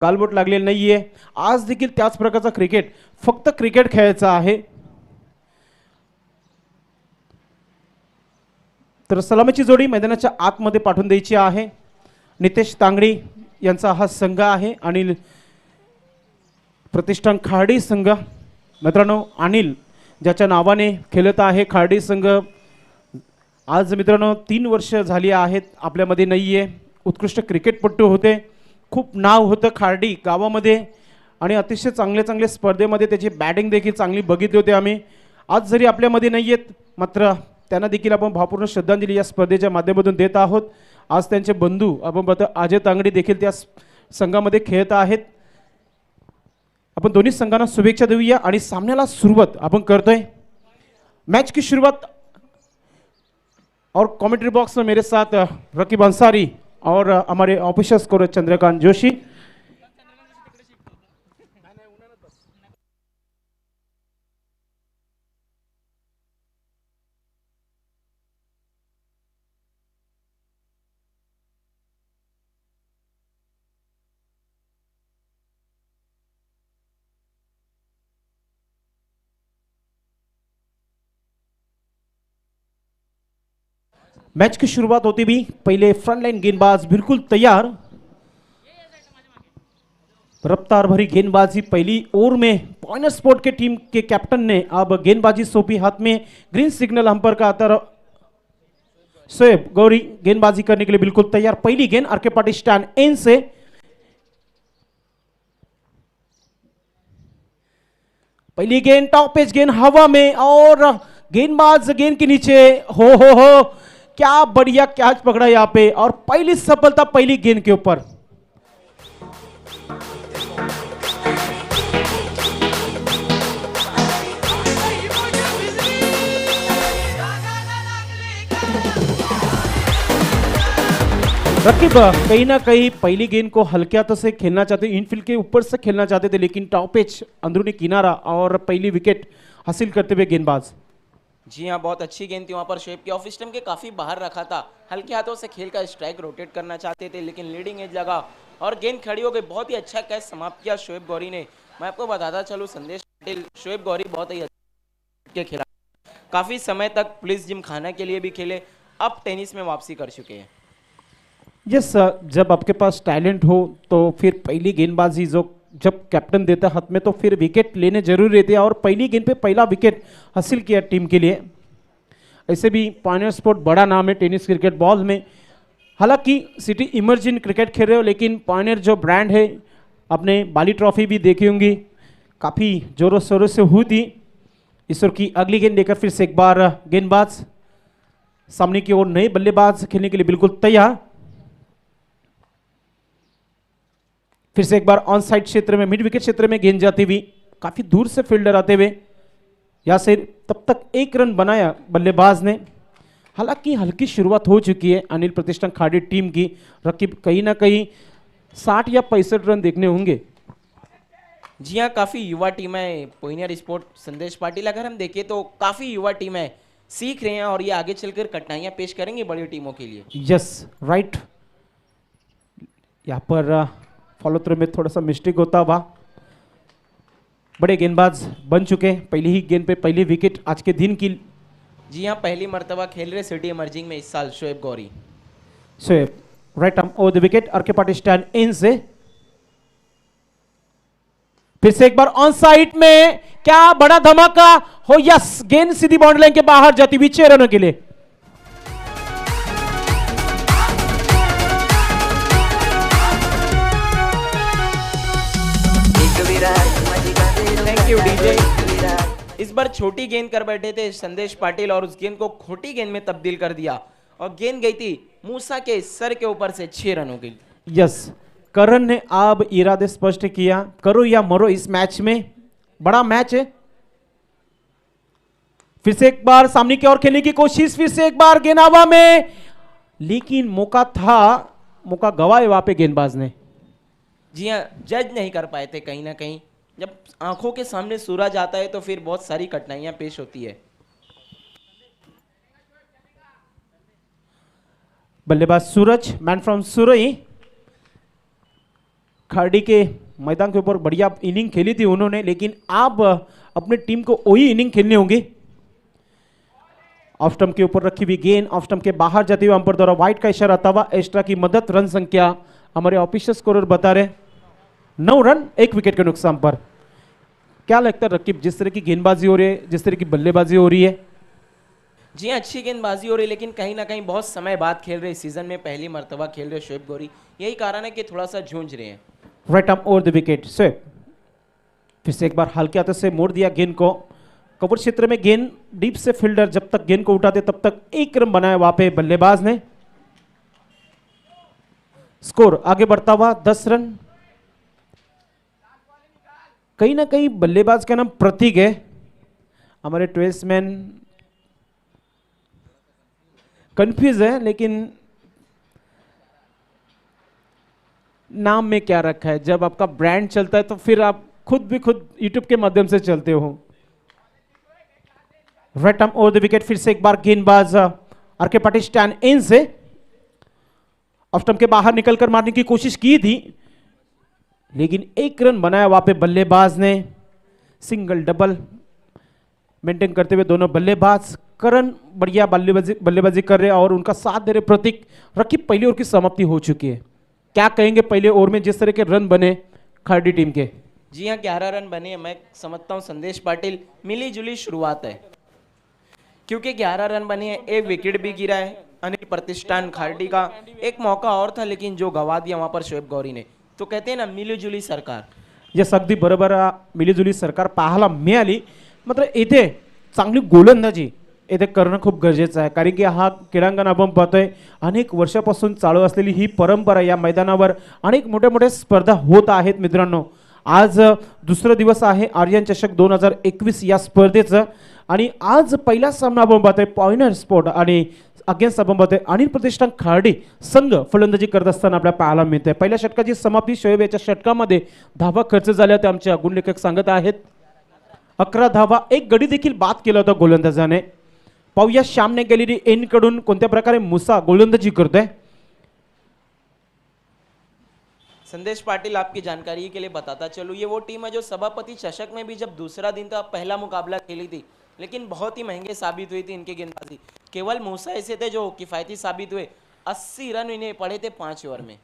गालबोट लागलेलं नाहीये. आज देखील त्याच प्रकारचा क्रिकेट, फक्त क्रिकेट खेळायचा आहे. तर सलामीची जोडी मैदानाच्या आतमध्ये पाठवून द्यायची आहे. नितेश तांगडी यांचा हा संघ आहे. अनिल प्रतिष्ठान खार्डी संघ. मित्रांनो, अनिल ज्याच्या नावाने खेळत आहे खार्डी संघ, आज मित्रांनो 3 वर्ष झाली आहेत आपल्यामध्ये नाहीये. उत्कृष्ट क्रिकेटपटू होते, खूप नाव होतं खार्डी गावामध्ये आणि अतिशय चांगले स्पर्धेमध्ये त्याची बॅटिंग देखील चांगली बघितली होती आम्ही. आज जरी आपल्यामध्ये नाही आहेत, मात्र त्यांना देखील आपण भावपूर्ण श्रद्धांजली या स्पर्धेच्या माध्यमातून देत आहोत. आज त्यांचे बंधू आपण बघतो अजय तांगडी देखील त्या संघामध्ये खेळत आहेत. आपण दोन्ही संघांना शुभेच्छा देऊया आणि सामन्याला सुरुवात आपण करतोय. मैच की शुरुआत और कमेंट्री बॉक्स में मेरे साथ रकीब अंसारी और हमारे official score Chandrakant Joshi. Match की शुरुआत होती भी पहले फ्रंट लाइन गेंदबाज बिल्कुल तैयार. रफ्तार भरी गेंदबाजी पहली ओवर में पॉइंटर स्पोर्ट के टीम के कैप्टन ने अब गेंदबाजी सौंपी. हाथ में ग्रीन सिग्नल अंपायर का आता. शोएब गौरी गेंदबाजी करने के लिए बिल्कुल तैयार. पहली गेंद आरके पाटिल स्टैंड एन से. पहली गेंद टॉप पेज गेंद हवा में और गेंदबाज गेंद के नीचे. हो क्या बढ़िया कैच पकड़ा यहां पे और पहली सफलता पहली गेंद के ऊपर. रकीब कहीं ना कहीं पहली गेंद को हल्के हाथों से खेलना चाहते, इनफील्ड के ऊपर से खेलना चाहते थे, लेकिन टॉप पेच अंदरूनी किनारा और पहली विकेट हासिल करते हुए गेंदबाज. जी हाँ, बहुत अच्छी गेंद थी वहाँ पर. शोएब के ऑफ स्टंप के काफ़ी बाहर रखा था. हल्के हाथों से खेल का स्ट्राइक रोटेट करना चाहते थे, लेकिन लीडिंग एज लगा और गेंद खड़ी हो गई. बहुत ही अच्छा कैच समाप्त किया शोएब गौरी ने. मैं आपको बताता चलूँ, संदेश पाटिल, शोएब गौरी बहुत ही अच्छे खिलाड़ी, काफ़ी समय तक पुलिस जिम खाना के लिए भी खेले, अब टेनिस में वापसी कर चुके हैं. यस, जब आपके पास टैलेंट हो तो फिर पहली गेंदबाजी जो जब कैप्टन देता हाथ में तो फिर विकेट लेने जरूरी रहते हैं और पहली गेंद पे पहला विकेट हासिल किया टीम के लिए. ऐसे भी पॉइंटर स्पोर्ट बड़ा नाम है टेनिस क्रिकेट बॉल में. हालांकि सिटी इमर्जिंग क्रिकेट खेल रहे हो, लेकिन पॉइंटर जो ब्रांड है, आपने बाली ट्रॉफी भी देखी होंगी, काफ़ी जोरों शोरों से हुई थी. ईश्वर की अगली गेंद लेकर फिर से एक बार गेंदबाज सामने की ओर नए बल्लेबाज खेलने के लिए बिल्कुल तैयार. फिर से एक बार ऑन साइड क्षेत्र में, मिड विकेट क्षेत्र में गेंद जाती हुई, काफी दूर से फील्डर आते हुए यहां से तब तक 1 रन बनाया बल्लेबाज ने. हालांकि हल्की शुरुआत हो चुकी है अनिल प्रतिष्ठान खार्डी टीम की. रकीब कहीं ना कहीं 60 या 65 रन देखने होंगे. जी हाँ, काफ़ी युवा टीम है पॉइंटर स्पोर्ट संदेश पाटिल. अगर हम देखें तो काफ़ी युवा टीम है, सीख रहे हैं और ये आगे चलकर कठिनाइयाँ पेश करेंगे बड़ी टीमों के लिए. Yes right. यहाँ पर फॉलो थ्रू में थोड़ा सा मिस्टेक होता हुआ. बड़े गेंदबाज बन चुके, पहली ही गेंद पे पहली विकेट आज के दिन की. जी हाँ, पहली मर्तबा खेल रहे सिटी इमर्जिंग में इस साल Shoaib Gauri. Shoaib right arm over the wicket, RK Patil stand in से. फिर से एक बार ऑन साइड में, क्या बड़ा धमाका हो. यस, गेंद सीधी बाउंड्री लाइन के बाहर जाती हुई 6 रनों के लिए. Thank you DJ. इस बार छोटी गेंद कर बैठे थे संदेश पाटिल और उस गेंद को खोटी गेंद में तब्दील कर दिया और गेंद गई थी मूसा के सर के ऊपर से 6 रनों की. यस, करण ने अब इरादे स्पष्ट किया, करो या मरो इस मैच में, बड़ा मैच है. फिर से एक बार सामने की ओर खेलने की कोशिश, फिर से एक बार गेंद हवा में, लेकिन मौका था, मौका गवाए वहां पे गेंदबाज ने. जी हाँ, जज नहीं कर पाए थे. कहीं ना कहीं जब आंखों के सामने सूरज आता है तो फिर बहुत सारी कठिनाइयां पेश होती है. बल्लेबाज सूरज, मैन फ्रॉम सुरई. खाड़ी के मैदान के ऊपर बढ़िया इनिंग खेली थी उन्होंने, लेकिन अब अपने टीम को वही इनिंग खेलनी होगी। ऑफ स्टंप के ऊपर रखी हुई गेंद ऑफ स्टंप के बाहर जाती हुई अंपायर द्वारा वाइड का इशारा तवा एक्स्ट्रा की मदद। रन संख्या हमारे ऑफिशियल स्कोरर बता रहे 9 रन 1 विकेट के नुकसान पर। क्या लगता है रकीब, जिस तरह की गेंदबाजी हो रही है, जिस तरह की बल्लेबाजी हो रही है? जी हाँ, अच्छी गेंदबाजी हो रही है, लेकिन कहीं ना कहीं बहुत समय बाद खेल रहे, सीजन में पहली मर्तबा खेल रहे शोएब गौरी, यही कारण है कि थोड़ा सा झूंझ रहे हैं। Right arm over the wicket स्वेप, फिर से एक बार हल्के हाथों से मोड़ दिया गेंद को। कवर क्षेत्र में गेंद डीप से फील्डर जब तक गेंद को उठाते तब तक 1 रन बनाया वहां पे बल्लेबाज ने। स्कोर आगे बढ़ता हुआ 10 रन। कहीं ना कहीं बल्लेबाज का नाम प्रतीक है। हमारे ट्वेल्समैन कंफ्यूज है, लेकिन नाम में क्या रखा है? जब आपका ब्रांड चलता है तो फिर आप खुद यूट्यूब के माध्यम से चलते हो। Right arm over the wicket, फिर से एक बार गेंदबाज आरके पाटिल स्टैंड इन से ऑफ स्टंप के बाहर निकलकर मारने की कोशिश की थी, लेकिन 1 रन बनाया वहां पे बल्लेबाज ने। सिंगल डबल मेंटेन करते हुए दोनों बल्लेबाज। करण बढ़िया बल्लेबाजी कर रहे और उनका साथ दे रहे प्रतीक। रकीब, पहली ओवर की समाप्ति हो चुकी है, क्या कहेंगे पहले ओवर में जिस तरह के रन बने खाड़ी टीम के? जी हाँ, 11 रन बने। मैं समझता हूँ संदेश पाटिल मिली जुली शुरुआत है, क्योंकि 11 रन बने हैं, 1 विकेट भी गिरा है। अनिल प्रतिष्ठान खाड़ी का एक मौका और था, लेकिन जो गवा दिया वहां पर शोएब गौरी ने। तो कहते हैं ना, मिली जुली सरकार। यस, अगदी बरोबर. मिलीजुली सरकार पाहायला मिळाली. मात्र येथे चांगली गोलंदाजी येथे करणं खूप गरजेचं आहे, कारण की हा क्रीडांगण आपण पाहतोय अनेक वर्षापासून चालू असलेली ही परंपरा. या मैदानावर अनेक मोठ्या मोठ्या स्पर्धा होत आहेत मित्रांनो. आज दुसरा दिवस आहे आर्यन चषक 2021 या स्पर्धेचं, आणि आज पहिला सामना आपण पाहतोय पॉइंटर स्पोर्ट आणि अगेन्स्ट आपण पाहतोय अनिल प्रतिष्ठान खार्डी संघ फलंदाजी करत असताना आपल्याला पाहायला मिळते. पहिल्या षटकाची समाप्ती शोएब याच्या षटकामध्ये धावा खर्च झाल्या ते आमचे गुणलेखक सांगत आहेत. 11 धावा, 1 गडी देखील बाद केला होता गोलंदाजाने. पाहूया सामने गेलेली एन कडून कोणत्या प्रकारे मुसा गोलंदाजी करतोय. संदेश पाटिल, आपकी जानकारी के लिए बताता चलूँ, ये वो टीम है जो सभापति चषक में भी जब दूसरा दिन था पहला मुकाबला खेली थी, लेकिन बहुत ही महंगे साबित हुई थी इनकी गेंदबाजी. केवल मूसा ऐसे थे जो किफायती साबित हुए. 80 रन इन्हें पड़े थे 5 ओव्हर में.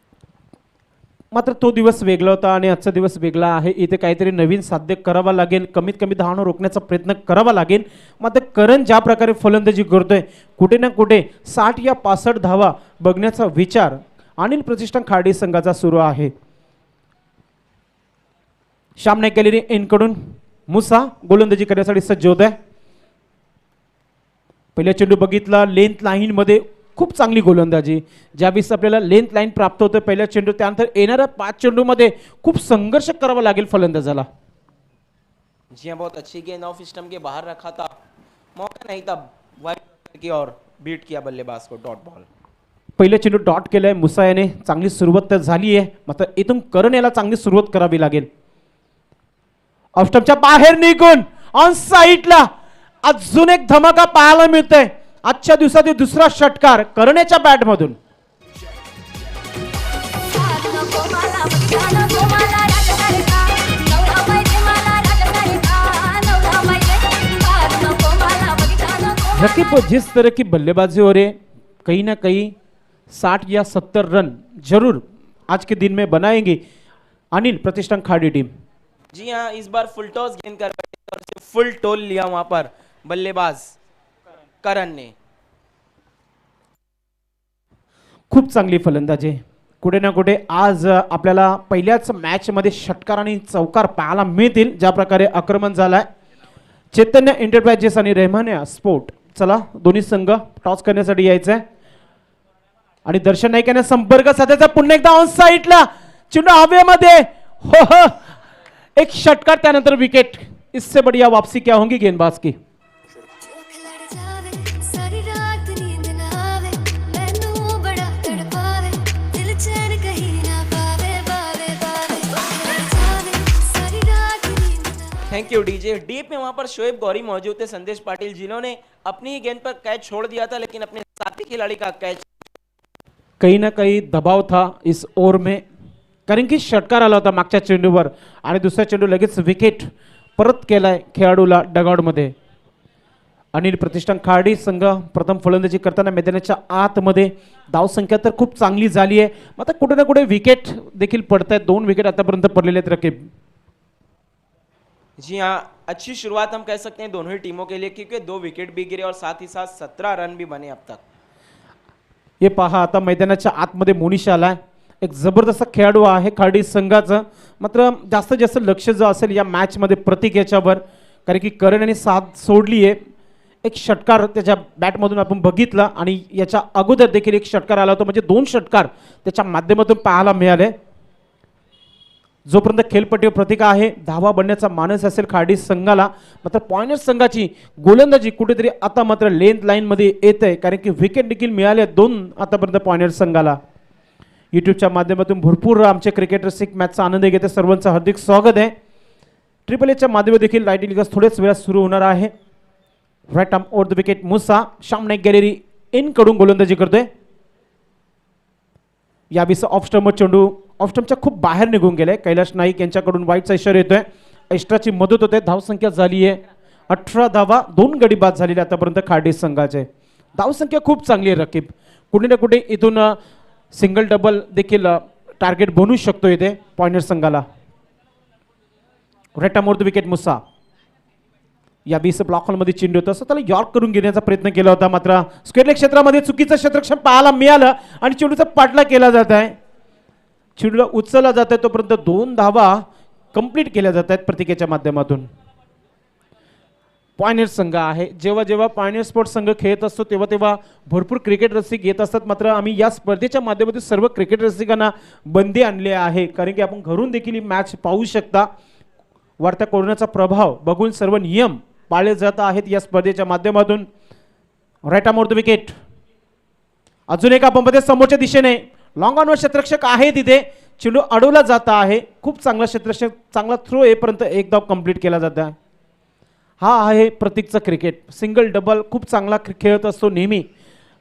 मात्र तो दिवस वेगळा होता आणि आजचा दिवस वेगळा आहे. इथे काहीतरी नवीन साध्य करावा लागेल, कमीत कमी धावांना रोखण्याचा प्रयत्न करावा लागेल. मात्र करण ज्या प्रकारे फलंदाजी करतोय, कुठे ना कुठे 60 या 65 धावा बघण्याचा विचार अनिल प्रतिष्ठान खार्डी संघाचा सुरू आहे. सामने केलेली एनकडून मुसा गोलंदाजी करण्यासाठी सज्ज होत आहे. पहिल्या चेंडू बघितला लेंथ लाईन मध्ये खूप चांगली गोलंदाजी. ज्यावेळेस आपल्याला लेंथ लाईन प्राप्त होते पहिल्या चेंडू, त्यानंतर येणाऱ्या 5 चेंडूमध्ये खूप संघर्ष करावा लागेल फलंदाजाला. जी हाँ, बहुत अच्छी गेंद ऑफ स्टंप के बाहर रखा था, मौका नहीं था, वाइड की और बीट किया बल्लेबाज को. Dot ball. पहिलं चेंडू डॉट केलंय मुसा याने. चांगली सुरुवात तर झाली आहे, मात्र इथून करण याला चांगली सुरुवात करावी लागेल. ऑफ स्टंपच्या बाहेर निघून ऑन साईडला अजून एक धमाका पाहायला मिळतोय. आजच्या दिवसातील दुसरा षटकार करण्याच्या बॅट मधून. रकीब, जिस तरह की बल्लेबाजी हो रही, कहीं ना कहीं 60 या 70 रन जरूर आज के दिन में बनाएंगे अनिल प्रतिष्ठान खाड़ी टीम. जी हाँ, इस बार फुल टॉस गेंद कर और फुल टोल लिया वहां पर बल्लेबाज करण ने. खूप चांगली फलंदाजी. कुठे ना कुठे आज आपल्याला पहिल्याच मॅच मध्ये षटकार आणि चौकार पाहायला मिळतील. ज्या प्रकारे आक्रमण झालाय चैतन्य एंटरप्राइजेस आणि रेहमानिया स्पोर्ट. चला, दोन्ही संघ टॉस करण्यासाठी यायचंय आणि दर्शन नाईक यांना संपर्क साधायचा. पुन्हा एकदा ऑन साईडला चेंडू हवेमध्ये. हो हो, एक षटकार त्यानंतर विकेट. इससे बढ़िया वापसी क्या होगी गेंदबाज की. Thank you DJ. डीप में वहां पर शोएब गौरी मौजूद थे, संदेश पाटिल, जिन्होंने अपनी ही गेंद पर कैच छोड़ दिया था, लेकिन अपने साथी खिलाड़ी का कैच. कहीं ना कहीं दबाव था इस ओवर में. कारण की षटकार आला होता मागच्या चेंडूवर आणि दुसरा चेंडू लगेच विकेट परत केलाय खेळाडूला डगआउटमध्ये. अनिल प्रतिष्ठान खार्डी संघ प्रथम फलंदाजी करताना मैदानाच्या आतमध्ये धावसंख्या तर खूप चांगली झाली आहे. आता कुठे ना कुठे विकेट देखील पडत आहेत. 2 विकेट आतापर्यंत पडलेले आहेत रकीब. जी हाँ, अच्छी शुरुआत हम कह सकते हैं दोनों ही टीमों के लिए, क्योंकि 2 विकेट भी गिरे और साथ ही साथ 17 रन भी बने अब तक. हे पहा आता मैदानाच्या आतमध्ये मोनिश आलाय. एक जबरदस्त खेळाडू आहे खार्डी संघाचा. मात्र जास्तीत जास्त लक्ष जो असेल या मॅचमध्ये प्रतीक याच्यावर, कारण की करण यांनी साथ सोडली आहे. एक षटकार त्याच्या बॅटमधून आपण बघितला आणि याच्या अगोदर देखील एक षटकार आला होता, म्हणजे 2 षटकार त्याच्या माध्यमातून पाहायला मिळाले. जोपर्यंत खेळपट्टीवर प्रतीक आहे, धावा बनण्याचा मानस असेल खार्डी संघाला. मात्र पॉइंटर्स संघाची गोलंदाजी कुठेतरी आता मात्र लेंथ लाईनमध्ये येत आहे, कारण की विकेट देखील मिळाले 2 आतापर्यंत पॉइंटर्स संघाला. यूट्यूबच्या माध्यमातून भरपूर आमचे क्रिकेटर्स एक मॅचचा आनंद घेते. सर्वांचं हार्दिक स्वागत आहे. ट्रिपल एच्या माध्यमातून देखील लाईट लिगस थोड्याच वेळात सुरू होणार आहे. Right arm over the wicket Musa सामने गॅलरी इन कडून गोलंदाजी करतोय. यावेळी ऑफ स्टंप चेंडू ऑफ स्टंपच्या खूप बाहेर निघून गेले. कैलाश नाईक यांच्याकडून वाईटचा इशारा येतोय. एक्स्ट्राची मदत होते. धावसंख्या झाली आहे 18 धावा. 2 गडी बाद झालेले आतापर्यंत खार्डी संघाचे. धावसंख्या खूप चांगली आहे रकीब. कुठे ना कुठे इथून सिंगल डबल देखील टार्गेट बनू शकतो इथे पॉइंटर संघाला. Right arm over the wicket Musa या 20 ब्लॉक हॉलमध्ये चेंडू होता, त्याला यॉर्क करून घेण्याचा प्रयत्न केला होता. मात्र स्क्वेअर लेग क्षेत्रामध्ये चुकीचं क्षेत्ररक्षण पाहायला मिळालं आणि चेंडूचा पाठला केला जात आहे. चेंडूला उचलला जात आहे तोपर्यंत 2 धावा कंप्लीट केल्या जात आहेत प्रतीकेच्या माध्यमातून. पॉयनियर संघ आहे. जेव्हा जेव्हा पॉयनियर स्पोर्ट्स संघ खेळत असतो तेव्हा तेव्हा भरपूर क्रिकेट रसिक येत असतात. मात्र आम्ही या स्पर्धेच्या माध्यमातून सर्व क्रिकेट रसिकांना बंदी आणली आहे, कारण की आपण घरून देखील ही मॅच पाहू शकता. वाढत्या कोरोनाचा प्रभाव बघून सर्व नियम पाळले जात आहेत या स्पर्धेच्या माध्यमातून. Right arm over the wicket. अजून एक आपण मध्ये समोरच्या दिशेने लॉंग ऑनवर क्षेत्ररक्षक आहे तिथे. चेंडू अडवला जात आहे. खूप चांगला क्षेत्ररक्षक, चांगला थ्रो येईपर्यंत एक धाव कंप्लीट केला जात आहे. हा आहे प्रतीकचा क्रिकेट. सिंगल डबल खूप चांगला खेळत असतो नेहमी.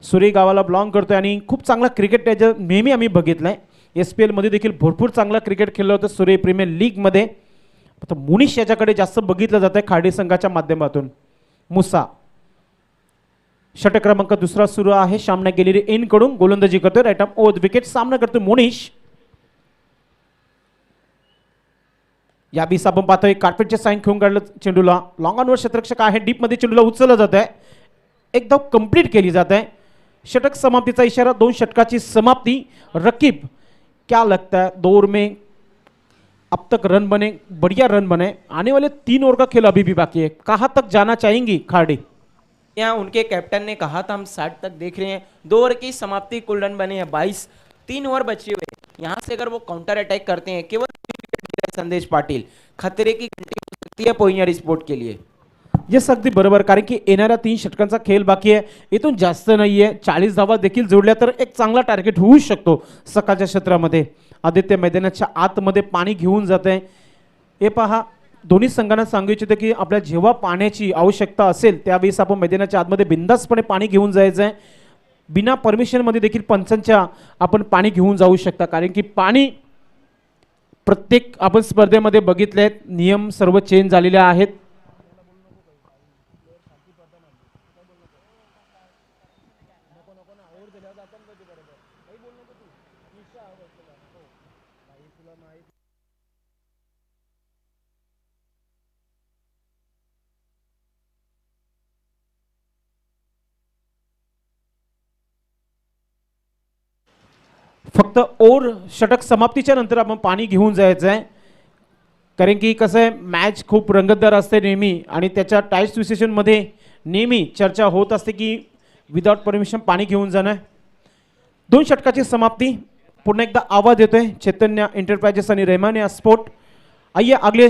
सुरे गावाला बिलॉंग करतोय आणि खूप चांगला क्रिकेट त्याच्या नेहमी आम्ही बघितलाय. SPL मध्ये देखील भरपूर चांगला क्रिकेट खेळलं होतं सुरे प्रीमियर लीगमध्ये. आता मुनिश याच्याकडे जास्त बघितलं जात आहे खार्डी संघाच्या माध्यमातून. मुसा षटक क्रमांक 2 सुरू आहे. सामना गेलेली इन कडून गोलंदाजी करतोय. Right arm over the wicket. सामना करतोय मुनिश. या 20 आपण पाहतोय कार्पेटचे साईन घेऊन काढलं चेंडूला. लॉंग ऑनवर क्षेत्ररक्षक आहे. डीप मध्ये चेंडूला उचललं जात आहे. एक धाव कंप्लीट केली जात आहे. षटक समाप्तीचा इशारा. 2 षटकाची समाप्ती. रकीब क्या लगता है 2 ओवर में अब तक रन बने, बढ़िया रन बने, आने वाले 3 ओवर का खेल अभी भी बाकी है, कहाँ तक जाना चाहेंगी खार्डी? यहाँ उनके कैप्टन ने कहा था हम 60 तक देख रहे हैं. 2 ओवर की समाप्ति, कुल रन बने हैं 22. 3 ओवर बचे हुए. यहाँ से अगर वो काउंटर अटैक करते हैं, केवल संदेश पाटिल खतरे की घंटी हो सकती है पोइनियर स्पोर्ट के लिए. यस अगदी बरोबर, कारण की येणाऱ्या 3 षटकांचा खेळ बाकी आहे. इथून जास्त नाहीये. 40 धावा देखील जोडल्या तर एक चांगला टार्गेट होऊ शकतो सकाळच्या क्षेत्रामध्ये. आदित्य मैदानाच्या आतमध्ये पाणी घेऊन जात आहे. हे पहा, दोन्ही संघांना सांगू इच्छितो की आपल्या जेव्हा पाण्याची आवश्यकता असेल त्यावेळेस आपण मैदानाच्या आतमध्ये बिंदासपणे पाणी घेऊन जायचं आहे. बिना परमिशनमध्ये देखील पंचांच्या आपण पाणी घेऊन जाऊ शकता, कारण की पाणी प्रत्येक आपण स्पर्धेमध्ये बघितले नियम सर्व चेंज झालेले आहेत. फक्त ओव्हर षटक समाप्तीच्या नंतर आपण पाणी घेऊन जायचं आहे, कारण की कसं आहे मॅच खूप रंगतदार असते नेहमी आणि त्याच्या टाईट सिच्युएशनमध्ये नेहमी चर्चा होत असते की विदाउट परमिशन पाणी घेऊन जाणं. 2 षटकाची समाप्ती. पुन्हा एकदा आवाज येतोय चैतन्य एंटरप्राइजेस आणि रहमानिया स्पोर्ट. आइए अगले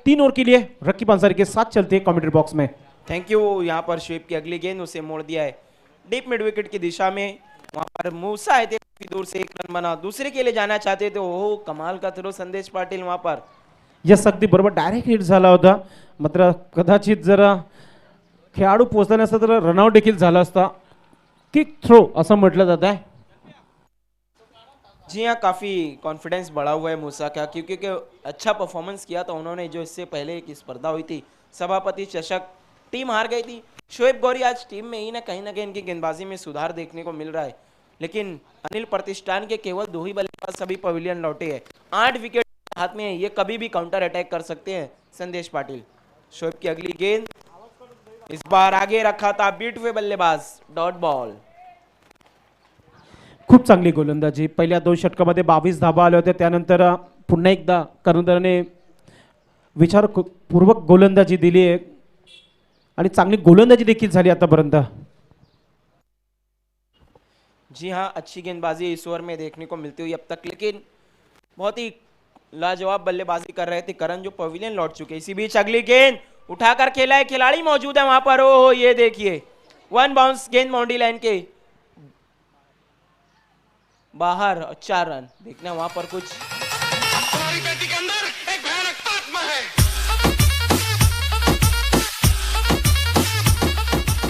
3 ओवर के लिए रकीब अंसारी के साथ चलते हैं कमेंट्री बॉक्स में. Thank you. यहाँ पर शुएब की अगली गेंद उसे मोड़ दिया है डीप मिड विकेट की दिशा में. वहाँ पर मूसा आए थे, दूर से 1 रन बना. दूसरे के लिए जाना चाहते थे. ओह, कमाल का थ्रो संदेश पाटिल वहाँ पर. यस अगदी बरोबर, डायरेक्ट हिट झाला होता. मात्र कदाचित जरा खेळाडू पोहोचला नसता तर रनआउट देखील झाला असता. किक थ्रो असं म्हटलं जात आहे. जी हाँ, काफ़ी कॉन्फिडेंस बढ़ा हुआ है मूसा का, क्योंकि अच्छा परफॉर्मेंस किया था उन्होंने। जो इससे पहले एक स्पर्धा हुई थी सभापति चषक, टीम हार गई थी। शोएब गौरी आज टीम में ही ना कहीं इनकी गेंदबाजी में सुधार देखने को मिल रहा है, लेकिन अनिल प्रतिष्ठान के केवल 2 ही बल्लेबाज सभी पवेलियन लौटे हैं। 8 विकेट हाथ में है, ये कभी भी काउंटर अटैक कर सकते हैं संदेश पाटिल। शोएब की अगली गेंद इस बार आगे रखा था बीट हुए बल्लेबाज, डॉट बॉल। खूप चांगली गोलंदाजी, पहिल्या 2 षटकामध्ये 22 धाबा आल्या होत्या, त्यानंतर पुन्हा एकदा कर्णधाराने विचारपूर्वक गोलंदाजी दिली आहे आणि चांगली गोलंदाजी देखील झाली आतापर्यंत। जी हाँ, अच्छी गेंदबाजी इस ओवर में देखने को मिलती हुई अब तक, लेकिन बहुत ही लाजवाब बल्लेबाजी कर रहे थे करण, जो पवेलियन लौट चुके। इसी बीच अगली गेंद उठाकर खेला है, खिलाड़ी मौजूद है वहां पर। ओहो, ये देखिए 1 बाउंस गेंद बाउंड्री लाइन के बाहर और 4 रन। देखना वहां पर कुछ के अंदर एक भयानक आत्मा है।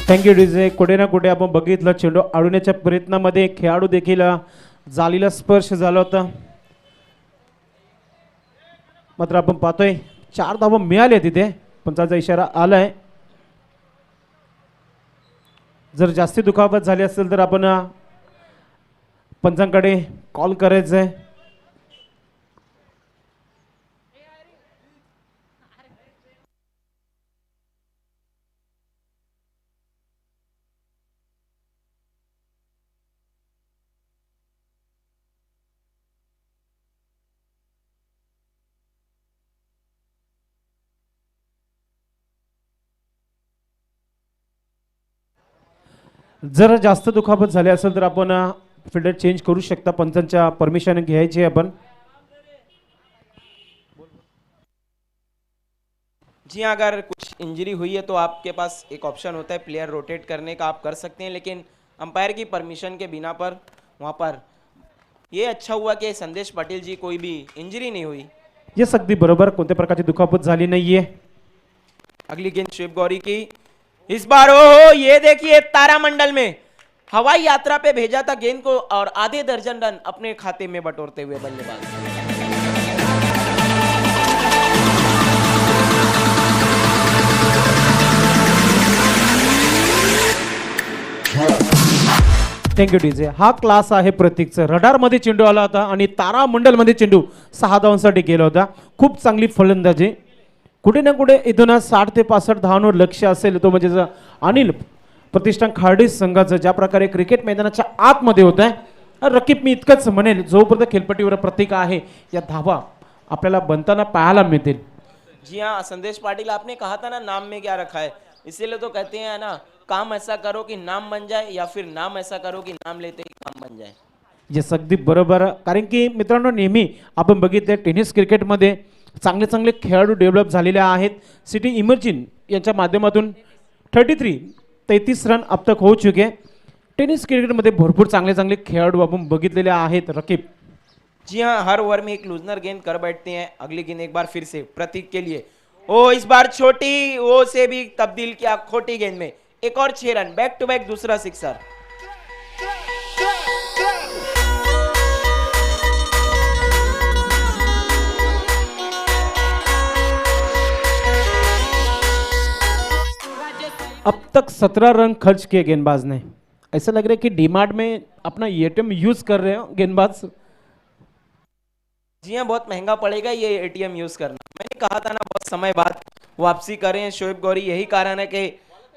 Thank you DJ. कुठे ना कुठे आपण बघितलं चेंडू अडवण्याच्या प्रयत्नामध्ये खेळाडू देखील जालीला स्पर्श झाला होता, मात्र आपण पाहतोय 4 धावा मिळाले तिथे, पंचाचा इशारा आलाय। जर जास्ती दुखापत झाली असेल तर आपण पंचांकडे कॉल करायचं आहे। जर जास्त दुखापत झाली असेल तर आपण फिल्डर चेंज करू शकता, पंचांच्या परमिशन घ्यायची आपण। जी हाँ, अगर कुछ इंजरी हुई है तो आपके पास एक ऑप्शन होता है प्लेयर रोटेट करने का, आप कर सकते हैं, लेकिन अंपायर की परमिशन के बिना पर वहाँ पर ये अच्छा हुआ कि संदेश पाटिल जी कोई भी इंजरी नहीं हुई। यस, अगदी बरोबर, कोणत्या प्रकारची दुखापत झाली नाहीये। अगली गेंद शोएब गौरी की इस बार, ओहो ये देखिए तारामंडल में हवाई यात्रा पे भेजा था गेंद को और आधे दर्जन रन अपने खाते में बटोरते हुए बल्लेबाज। Thank you DJ. हा क्लास आहे प्रतीकचा। रडारमध्ये चेंडू आला होता आणि तारामंडलमध्ये चेंडू 6 धावांसाठी गेला होता। खूप चांगली फलंदाजी। कुठे ना कुठे इथून 60 ते 65 धावांवर लक्ष असेल तो म्हणजे अनिल प्रतिष्ठान खार्डी संघाचं ज्या प्रकारे क्रिकेट मैदानाच्या आतमध्ये होत आहे। रकीब मी इतकंच म्हणेल, जोपर्यंत खेळपट्टीवर प्रतीक आहे या धावा आपल्याला बनताना पाहायला मिळतील। जी हाँ, संदेश पाटिल आपने कहा था ना नाम में क्या रखा है, इसीलिए तो कहते हैं ना, काम ऐसा करो कि नाम बन जाए, या फिर नाम ऐसा करो कि नाम लेते ही काम बन जाए। यस, अगदी बरोबर। कारण की मित्रांनो, नेहमी आपण बघितले टेनिस क्रिकेटमध्ये चांगले चांगले खेळाडू डेव्हलप झालेले आहेत। सिटी इमर्जिन यांच्या माध्यमातून 33 रन अब तक हो चुके। टेनिस क्रिकेटमध्ये भरपूर चांगले चांगले खेळाडू आपण बघितलेले आहेत रकीब। जी हाँ, हर ओवर में एक लूजनर गेंद कर बैठते हैं। अगली गेंद एक बार फिर से प्रतीक के लिए, ओ इस बार छोटी ओ से भी तब्दील किया खोटी गेंद में, एक और 6 रन, बैक टू बैक दूसरा सिक्सर। अब तक 17 रन खर्च किए गेंदबाज ने। ऐसा लग रहा है कि डीमार्ट में अपना एटीएम यूज कर रहे हो गेंदबाज। जी हाँ, बहुत महंगा पड़ेगा ये एटीएम यूज करना। मैंने कहा था ना, बहुत समय बाद वापसी कर रहे हैं शोएब गौरी, यही कारण है कि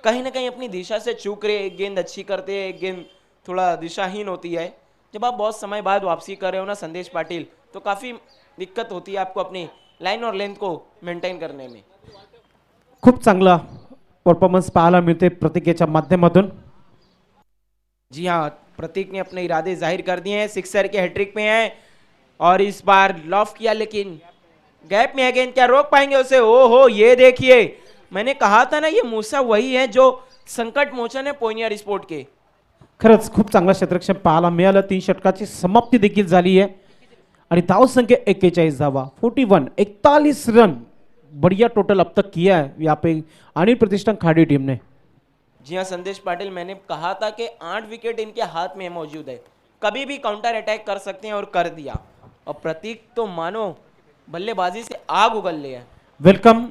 कहीं ना कहीं अपनी दिशा से चूक रहे। एक गेंद अच्छी करते हैं, एक गेंद थोड़ा दिशाहीन होती है। जब आप बहुत समय बाद वापसी कर रहे हो ना संदेश पाटिल, तो काफ़ी दिक्कत होती है आपको अपनी लाइन और लेंथ को मेंटेन करने में। खूप चांगला परफॉर्मन्स पाहायला मिळते प्रतीकेच्या माध्यमातून। जी हाँ, प्रतीक ने अपने इरादे जाहिर कर दिए हैं, सिक्सर के हैट्रिक में है और इस बार लॉफ किया, लेकिन गैप में है गेंद, क्या रोक पाएंगे उसे? ओहो, ये देखिए, मैंने कहा था ना, ये मूसा वही है जो संकट मोचन है पोइनियर स्पोर्ट के। खरंच खूप चांगला क्षेत्ररक्षण पाहायला मिळालं। 3 षटकाची समाप्ती देखील झाली आहे आणि धाव संख्या 41 धावा, 41 रन, बढ़िया टोटल अब तक किया है यहाँ पे अनिल प्रतिष्ठान खाड़ी टीम ने। जी हाँ संदेश पाटिल, मैंने कहा था कि 8 विकेट इनके हाथ में मौजूद है। कभी भी काउंटर अटैक कर सकते हैं और कर दिया। और प्रतीक तो मानो बल्लेबाजी से आग उगलले आहे। वेलकम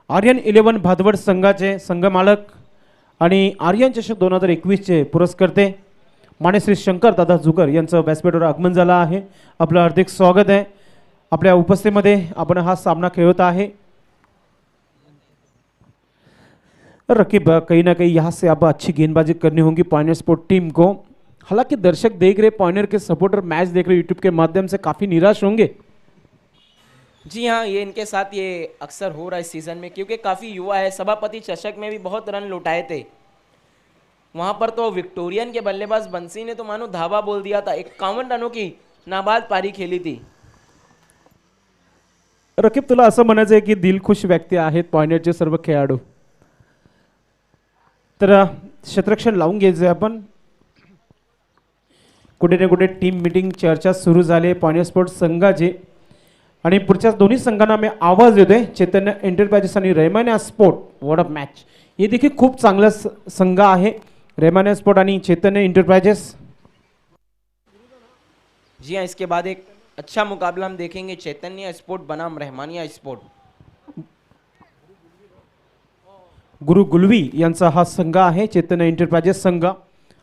आर्यन 11 भादवड संघाचे संघमालक आणि आर्यन चषक 2021चे पुरस्कर्ते मान्य श्री शंकर दादा जुगर यांचं व्यासपीठावर आगमन झालं आहे। आपलं हार्दिक स्वागत आहे। आपल्या उपस्थितीमध्ये आपण हा सामना खेळत आहे। रकीब कहीं ना कहीं यहाँ से अब अच्छी गेंदबाजी करनी होगी पॉइनर स्पोर्ट टीम को। हालांकि दर्शक देख रहे पॉइनर के सपोर्टर मैच देख रहे यूट्यूब के माध्यम से काफ़ी निराश होंगे। जी हाँ, ये इनके साथ ये अक्सर हो रहा है इस सीज़न में, क्योंकि काफ़ी युवा है। सभापति चषक में भी बहुत रन लुटाए थे, वहाँ पर तो विक्टोरियन के बल्लेबाज बंसी ने तो मानो धावा बोल दिया था। 51 रनों की नाबाद पारी खेली थी। रकीब तुला असं म्हणायचं आहे की दिलखुश व्यक्ती आहेत पॉइनरचे सर्व खेळाडू, तर क्षेत्ररक्षण लावून घ्यायचं आपण। कुठे ना कुठे टीम मीटिंग चर्चा सुरू झाली पॉइनर स्पोर्ट संघाची आणि पुढच्या दोन्ही संघांना मी आवाज देतोय। चैतन्य एंटरप्राइजेस आणि रेमानिया स्पोर्ट वर्ड ऑफ मॅच हे देखील खूप चांगला संघ आहे, रेमानिया स्पोर्ट आणि चैतन्य एंटरप्राइजेस। जी हाँ, इसके बाद एक अच्छा मुकाबला हम देखेंगे, चैतन्य स्पोर्ट बनाम रहमानिया स्पोर्ट। गुरु गुलवी यांचा हा संघ आहे चैतन्य एंटरप्राइजेस संघ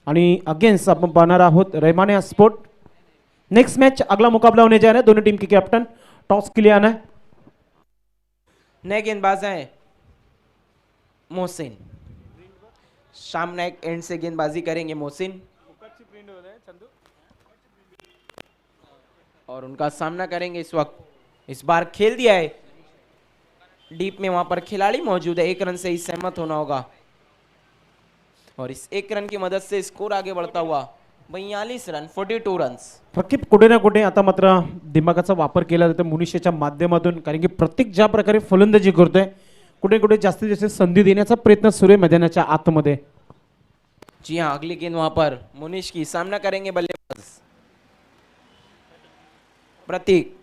आणि अगेंस्ट आपण पाहणार आहोत रेमानिया स्पोर्ट। नेक्स्ट मैच अगला मुकाबला होने जा रहा है। दोनों टीम के कैप्टन टॉस के लिए आना है। नए गेंदबाज हैं मोहसिन, सामने एक एंड से गेंदबाजी करेंगे मोहसिन और उनका सामना करेंगे इस वक्त। इस बार खेल दिया है डीप में, वहां पर खिलाड़ी मौजूद है। 1 रन से ही सहमत होना होगा और इस 1 रन की मदद से स्कोर आगे बढ़ता हुआ 42 रन 42 रन्स। रकीब कुठे ना कुठे आता मात्र दिमागाचा वापर केला जातो मुनिशेच्या माध्यमातून, कारण की प्रत्येक ज्या प्रकारे फलंदाजी करतोय कुठे कुठे जास्तीत जास्त संधी देण्याचा प्रयत्न सुरू आहे मैदानाच्या आतमध्ये। जी हाँ, अगली गेंद वहां पर मुनीश की, सामना करेंगे बल्लेबाज प्रतीक।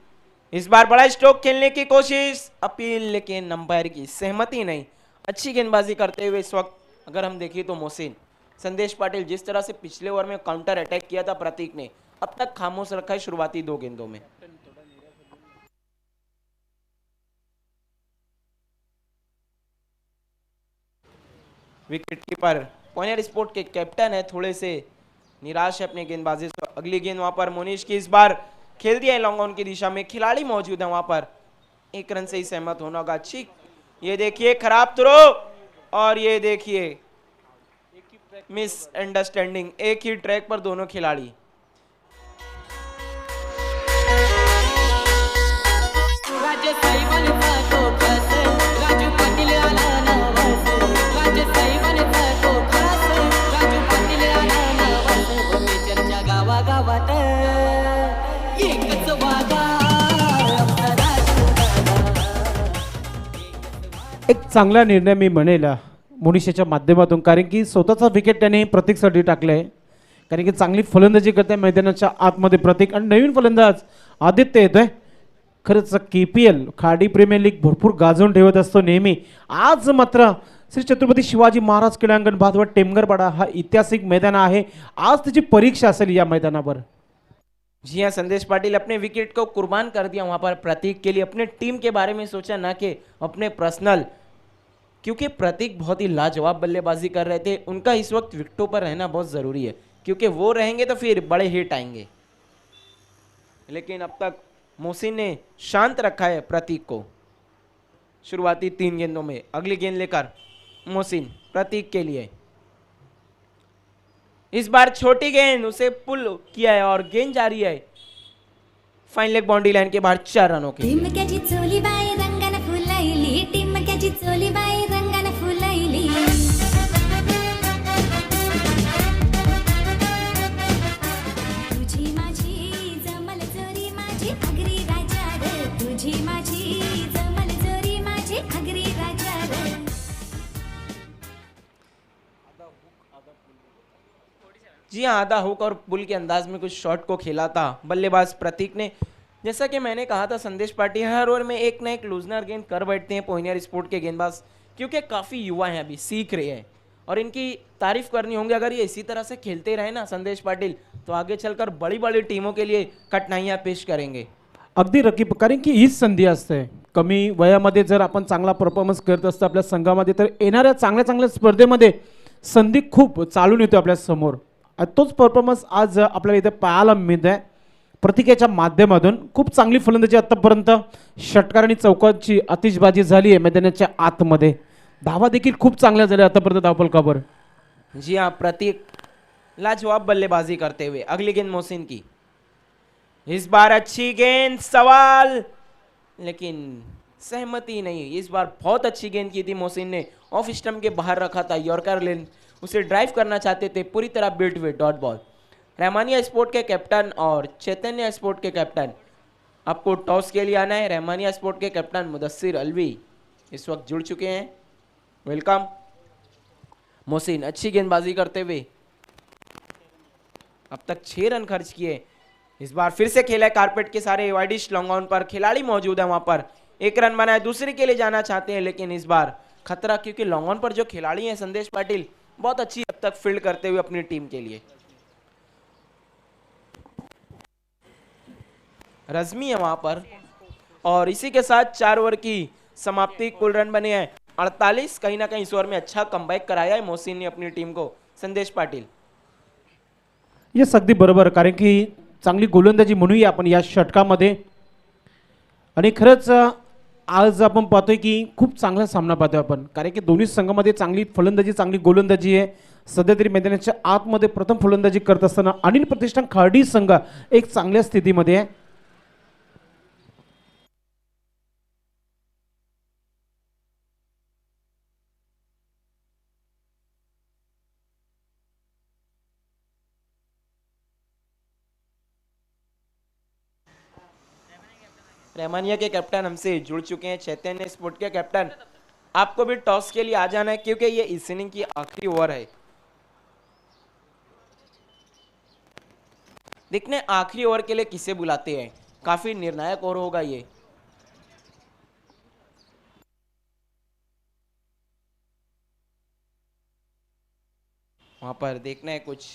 इस बार बड़ा स्ट्रोक खेलने की कोशिश, अपील, लेकिन अंपायर की सहमति नहीं। अच्छी गेंदबाजी करते हुए इस वक्त अगर हम देखें तो मोहसिन, संदेश पाटिल जिस तरह से पिछले ओवर में काउंटर अटैक किया था प्रतीक ने, अब तक खामोश रखा है शुरुआती 2 गेंदों में। विकेट कीपर पॉइनर स्पोर्ट के कैप्टन है, थोड़े से निराश है अपने गेंदबाजी से। अगली गेंद वहां पर मुनीश की, इस बार खेल दिया है लॉन्ग ऑन की दिशा में, खिलाड़ी मौजूद है वहां पर। 1 रन से ही सहमत होना होगा। अच्छी, ये देखिए खराब थ्रो और ये देखिए मिस अंडरस्टैंडिंग, एक ही ट्रैक पर दोनों खिलाड़ी। एक चांगला निर्णय मी म्हणेल मुनिशेच्या माध्यमातून, कारण की स्वतःचा विकेट त्याने प्रतीकसाठी टाकलाय, कारण की चांगली फलंदाजी करते मैदानाच्या आतमध्ये प्रतीक। आणि नवीन फलंदाज आदित्य येतोय। खरंच KPL खाडी प्रीमियर लीग भरपूर गाजवून ठेवत असतो नेहमी। आज मात्र श्री छत्रपती शिवाजी महाराज क्रीडांगण भादवड टेमगरपाडा हा ऐतिहासिक मैदान आहे। आज त्याची परीक्षा असेल या मैदानावर। जी हाँ, संदेश पाटिल अपने विकेट को कुर्बान कर दिया वहां पर प्रतीक के लिए। अपने टीम के बारे में सोचा, ना कि अपने पर्सनल, क्योंकि प्रतीक बहुत ही लाजवाब बल्लेबाजी कर रहे थे। उनका इस वक्त विकेटों पर रहना बहुत ज़रूरी है, क्योंकि वो रहेंगे तो फिर बड़े हिट आएंगे। लेकिन अब तक मोहसिन ने शांत रखा है प्रतीक को शुरुआती 3 गेंदों में। अगली गेंद लेकर मोहसिन प्रतीक के लिए, इस बार छोटी गेंद, उसे पुल किया है और गेंद जारी है फाइन लेग बाउंड्री लाइन के बाहर 4 रनों की। टिमक्याची चोली बाई रंगाने फुलाइली, टिमक्याची चोली बाई रंगाने फुलाइली। तुझी माझी जमल जोरी माझी आगरी राजा रे, तुझी माझी जमल जोरी माझी आगरी राजा रे। जी हाँ, आधा हुक और पुल के अंदाज में कुछ शॉट को खेला था बल्लेबाज प्रतीक ने। जैसा कि मैंने कहा था, संदेश पाटिल हर ओवर में एक ना एक लूजनर गेंद कर बैठते हैं पॉइनर स्पोर्ट के गेंदबाज, क्योंकि काफ़ी युवा हैं, अभी सीख रहे हैं और इनकी तारीफ करनी होंगी। अगर ये इसी तरह से खेलते रहे ना संदेश पाटिल, तो आगे चलकर बड़ी बड़ी टीमों के लिए कठिनाइयाँ पेश करेंगे। अगदी रकीब, कारण की हीच संधी असते. कमी वयामध्ये जर आपण चांगला परफॉर्मन्स करत असतो आपल्या संघामध्ये, तर येणाऱ्या चांगल्या चांगल्या स्पर्धेमध्ये संधी खूप चालून येतो आपल्या समोर. आणि तोच परफॉर्मन्स आज आपल्याला इथे पाहायला मिळत आहे. प्रतिकेच्या माध्यमातून खूप चांगली फलंदाजी आतापर्यंत षटकार आणि चौकांची आतिषबाजी झाली आहे मैदानाच्या आतमध्ये. धावा देखील खूप चांगल्या झाल्या आतापर्यंत धावफलकावर. जी हाँ, प्रतीक लाजवाब बल्लेबाजी करते हुए. अगली गेंद मोहसिन की. इस बार अच्छी गेंद, सवाल, लेकिन सहमति नहीं. इस बार बहुत अच्छी गेंद की थी मोहसिन ने, ऑफ स्टंप के बाहर रखा था. यॉर्कर लेन उसे ड्राइव करना चाहते थे, पूरी तरह बिल्ट हुए डॉट बॉल. रहमानिया स्पोर्ट के कैप्टन और चैतन्य स्पोर्ट के कैप्टन, आपको टॉस के लिए आना है. रहमानिया स्पोर्ट के कैप्टन मुदस्सिर अलवी इस वक्त जुड़ चुके हैं. वेलकम. मोहसिन अच्छी गेंदबाजी करते हुए अब तक 6 रन खर्च किए. इस बार फिर से खेला है कारपेट के सारे वाइडिश लॉन्ग ऑन पर. खिलाड़ी मौजूद है वहां पर. 1 रन बनाए, दूसरे के लिए जाना चाहते हैं, लेकिन इस बार खतरा, क्योंकि लॉन्ग ऑन पर जो खिलाड़ी हैं संदेश पाटिल बहुत अच्छी अब तक फील्ड करते हुए अपनी टीम के लिए. रजमी है वहां पर और इसी के साथ 4 ओवर की समाप्ति. कुल रन बने हैं 48. कहीं ना कहीं इस ओवर में अच्छा कमबॅक कराया है मोहसिन ने अपनी टीम को. संदेश पाटिल. येस, अगदी बरोबर, कारण की चांगली गोलंदाजी म्हणूया आपण या षटकामध्ये. आणि खरंच आज आपण पाहतोय की खूप चांगला सामना पाहतोय आपण, कारण की दोन्ही संघामध्ये चांगली फलंदाजी चांगली गोलंदाजी आहे. सध्या तरी मैदानाच्या आतमध्ये प्रथम फलंदाजी करत असताना अनिल प्रतिष्ठान खार्डी संघ एक चांगल्या स्थितीमध्ये आहे. रहमानिया के कैप्टन हमसे जुड़ चुके हैं, चैतन्य स्पोर्ट के कैप्टन. आपको भी टॉस के लिए आ जाना है, क्योंकि ये इस इनिंग की आखिरी ओवर है. देखने आखिरी ओवर के लिए किसे बुलाते हैं. काफी निर्णायक ओवर होगा ये. वहां पर देखना है, कुछ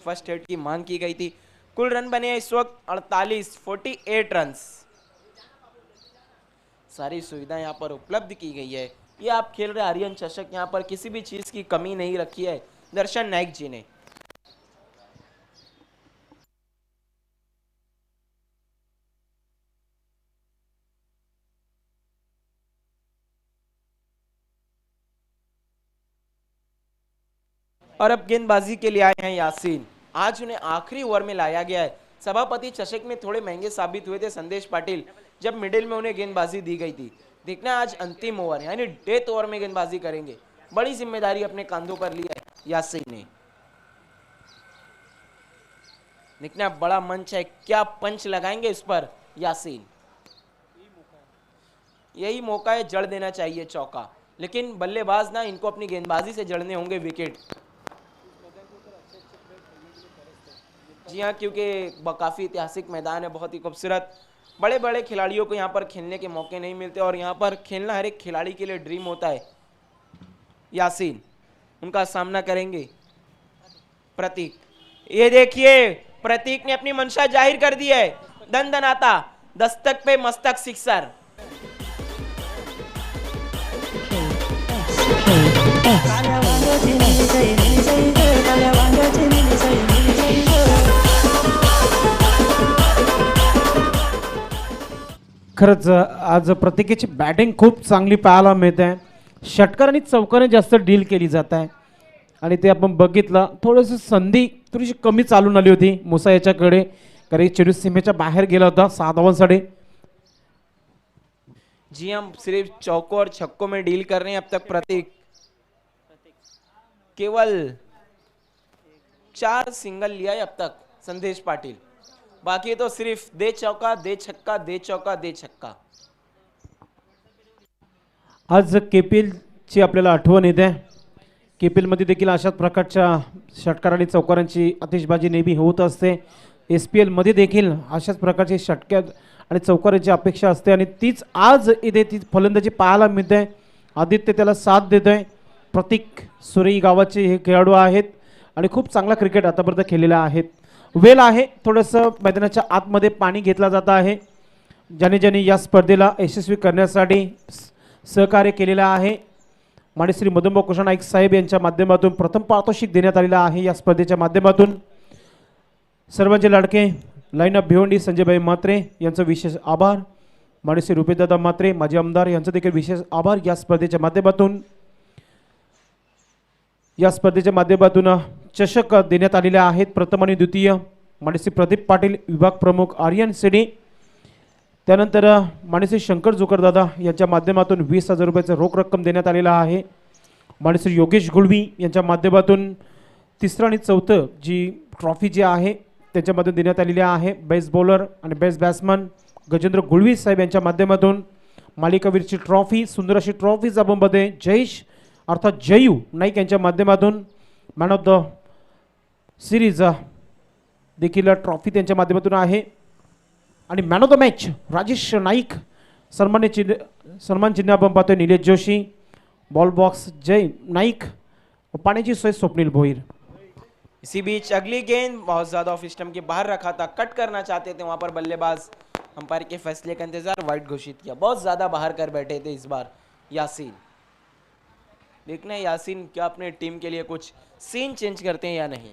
फर्स्ट हिट की मांग की गई थी. कुल रन बने हैं इस वक्त 48 रन्स. सारी सुविधा यहाँ पर उपलब्ध की गई है. ये आप खेल रहे आर्यन चषक, यहाँ पर किसी भी चीज की कमी नहीं रखी है दर्शन नाइक जी ने. और अब गेंदबाजी के लिए आए हैं यासीन. आज उन्हें आखिरी ओवर में लाया गया है. सभापति चषक में थोड़े महंगे साबित हुए थे संदेश पाटिल, जब मिडिल में उन्हें गेंदबाजी दी गई थी. देखना आज अंतिम ओवर यानी डेथ ओवर में गेंदबाजी करेंगे. बड़ी जिम्मेदारी अपने कंधों पर ली है यासीन ने. देखना बड़ा मंच है, क्या पंच लगाएंगे इस पर यासीन. यही मौका है, जड़ देना चाहिए चौका, लेकिन बल्लेबाज ना इनको अपनी गेंदबाजी से जड़ने होंगे विकेट. जी हाँ, क्योंकि काफ़ी ऐतिहासिक मैदान है, बहुत ही खूबसूरत. बड़े बड़े खिलाड़ियों को यहाँ पर खेलने के मौके नहीं मिलते और यहाँ पर खेलना हर एक खिलाड़ी के लिए ड्रीम होता है. यासीन उनका सामना करेंगे प्रतीक. ये देखिए प्रतीक ने अपनी मंशा जाहिर कर दी है. दन दन आता दस्तक पे मस्तक सिक्सर. खरंच आज प्रत्येकाची बॅटिंग खूप चांगली पाहायला मिळते आहे. षटकार आणि चौकाने जास्त डील केली जात आहे आणि ते आपण बघितलं. थोडंसं संधी थोडीशी कमी चालून आली होती मुसा याच्याकडे, कारण चेडू सीमेच्या बाहेर गेला होता 6 धावांसाठी. जी हम सिर्फ चौकों और छक्कों में डील कर रहे हैं अब तक प्रतीक. केवल 4 सिंगल लिया है अब तक संदेश पाटिल. बाकी तो सिर्फ दे चौका दे छक्का दे चौका दे छक्का. आज केपीएल ची आपल्याला आठवण येते. केपीएल मध्ये देखील अशाच प्रकारच्या षटकार आणि चौकारांची आतिषबाजी नेहमी होत असते. SPL मध्ये देखील अशाच प्रकारचे षटकार आणि चौकारांची अपेक्षा असते आणि तीच आज इथे ती फलंदाजी पाहायला मिळते. आदित्य त्याला साथ देतोय. प्रतीक सुरई गावाचे हे खेळाडू आहेत आणि खूप चांगला क्रिकेट आतापर्यंत खेळलेला आहेत. वेल आहे थोडंसं मैदानाच्या आतमध्ये पाणी घेतला जात आहे. ज्याने ज्याने या स्पर्धेला यशस्वी करण्यासाठी सहकार्य केलेलं आहे. माणिश्री मदनभाऊ कृष्ण नाईक साहेब यांच्या माध्यमातून प्रथम पारितोषिक देण्यात आलेलं आहे. या स्पर्धेच्या माध्यमातून सर्वांचे लाडके लाईनअप भिवंडी संजयभाई म्हात्रे यांचं विशेष आभार. माणिश्री रुपेशदादा म्हात्रे माजी आमदार यांचं देखील विशेष आभार. या स्पर्धेच्या माध्यमातून चषक देण्यात आलेले आहेत. प्रथम आणि द्वितीय माणिश्री प्रदीप पाटील विभाग प्रमुख आर्यन सिडी. त्यानंतर माणिश्री शंकर जोकरदादा यांच्या माध्यमातून 20,000 रुपयाचं रोख रक्कम देण्यात आलेला आहे. माणिश्री योगेश गुळवी यांच्या माध्यमातून तिसरं आणि चौथं जी ट्रॉफी जी आहे त्याच्यामध्ये देण्यात आलेली आहे. बेस्ट बॉलर आणि बेस्ट बॅट्समन गजेंद्र गुळवी साहेब यांच्या माध्यमातून मालिकावीरची ट्रॉफी सुंदर अशी ट्रॉफी जबाबमध्ये जयेश अर्थात जयू नाईक यांच्या माध्यमातून मॅन ऑफ द सिरीज देखील ट्रॉफी त्यांच्या माध्यमातून आहे. आणि man of the match Rajesh Naik सन्मान चिन्ह आपण पाहतोय निलेश जोशी. बॉल बॉक्स जय नाईक. पाण्याची सोय स्वप्नील भोईर. इसी बीच अगली गेंद बहुत ज्यादा ऑफ स्टंप के बाहर रखा था, कट करना चाहते थे वहां पर बल्लेबाज अंपायर के फैसले का इंतजार, वाइड घोषित किया. बहुत ज्यादा बाहर कर बैठे थे इस बार यासीन. देखना है यासीन क्या अपने टीम के लिए कुछ सीन चेंज करते हैं या नहीं.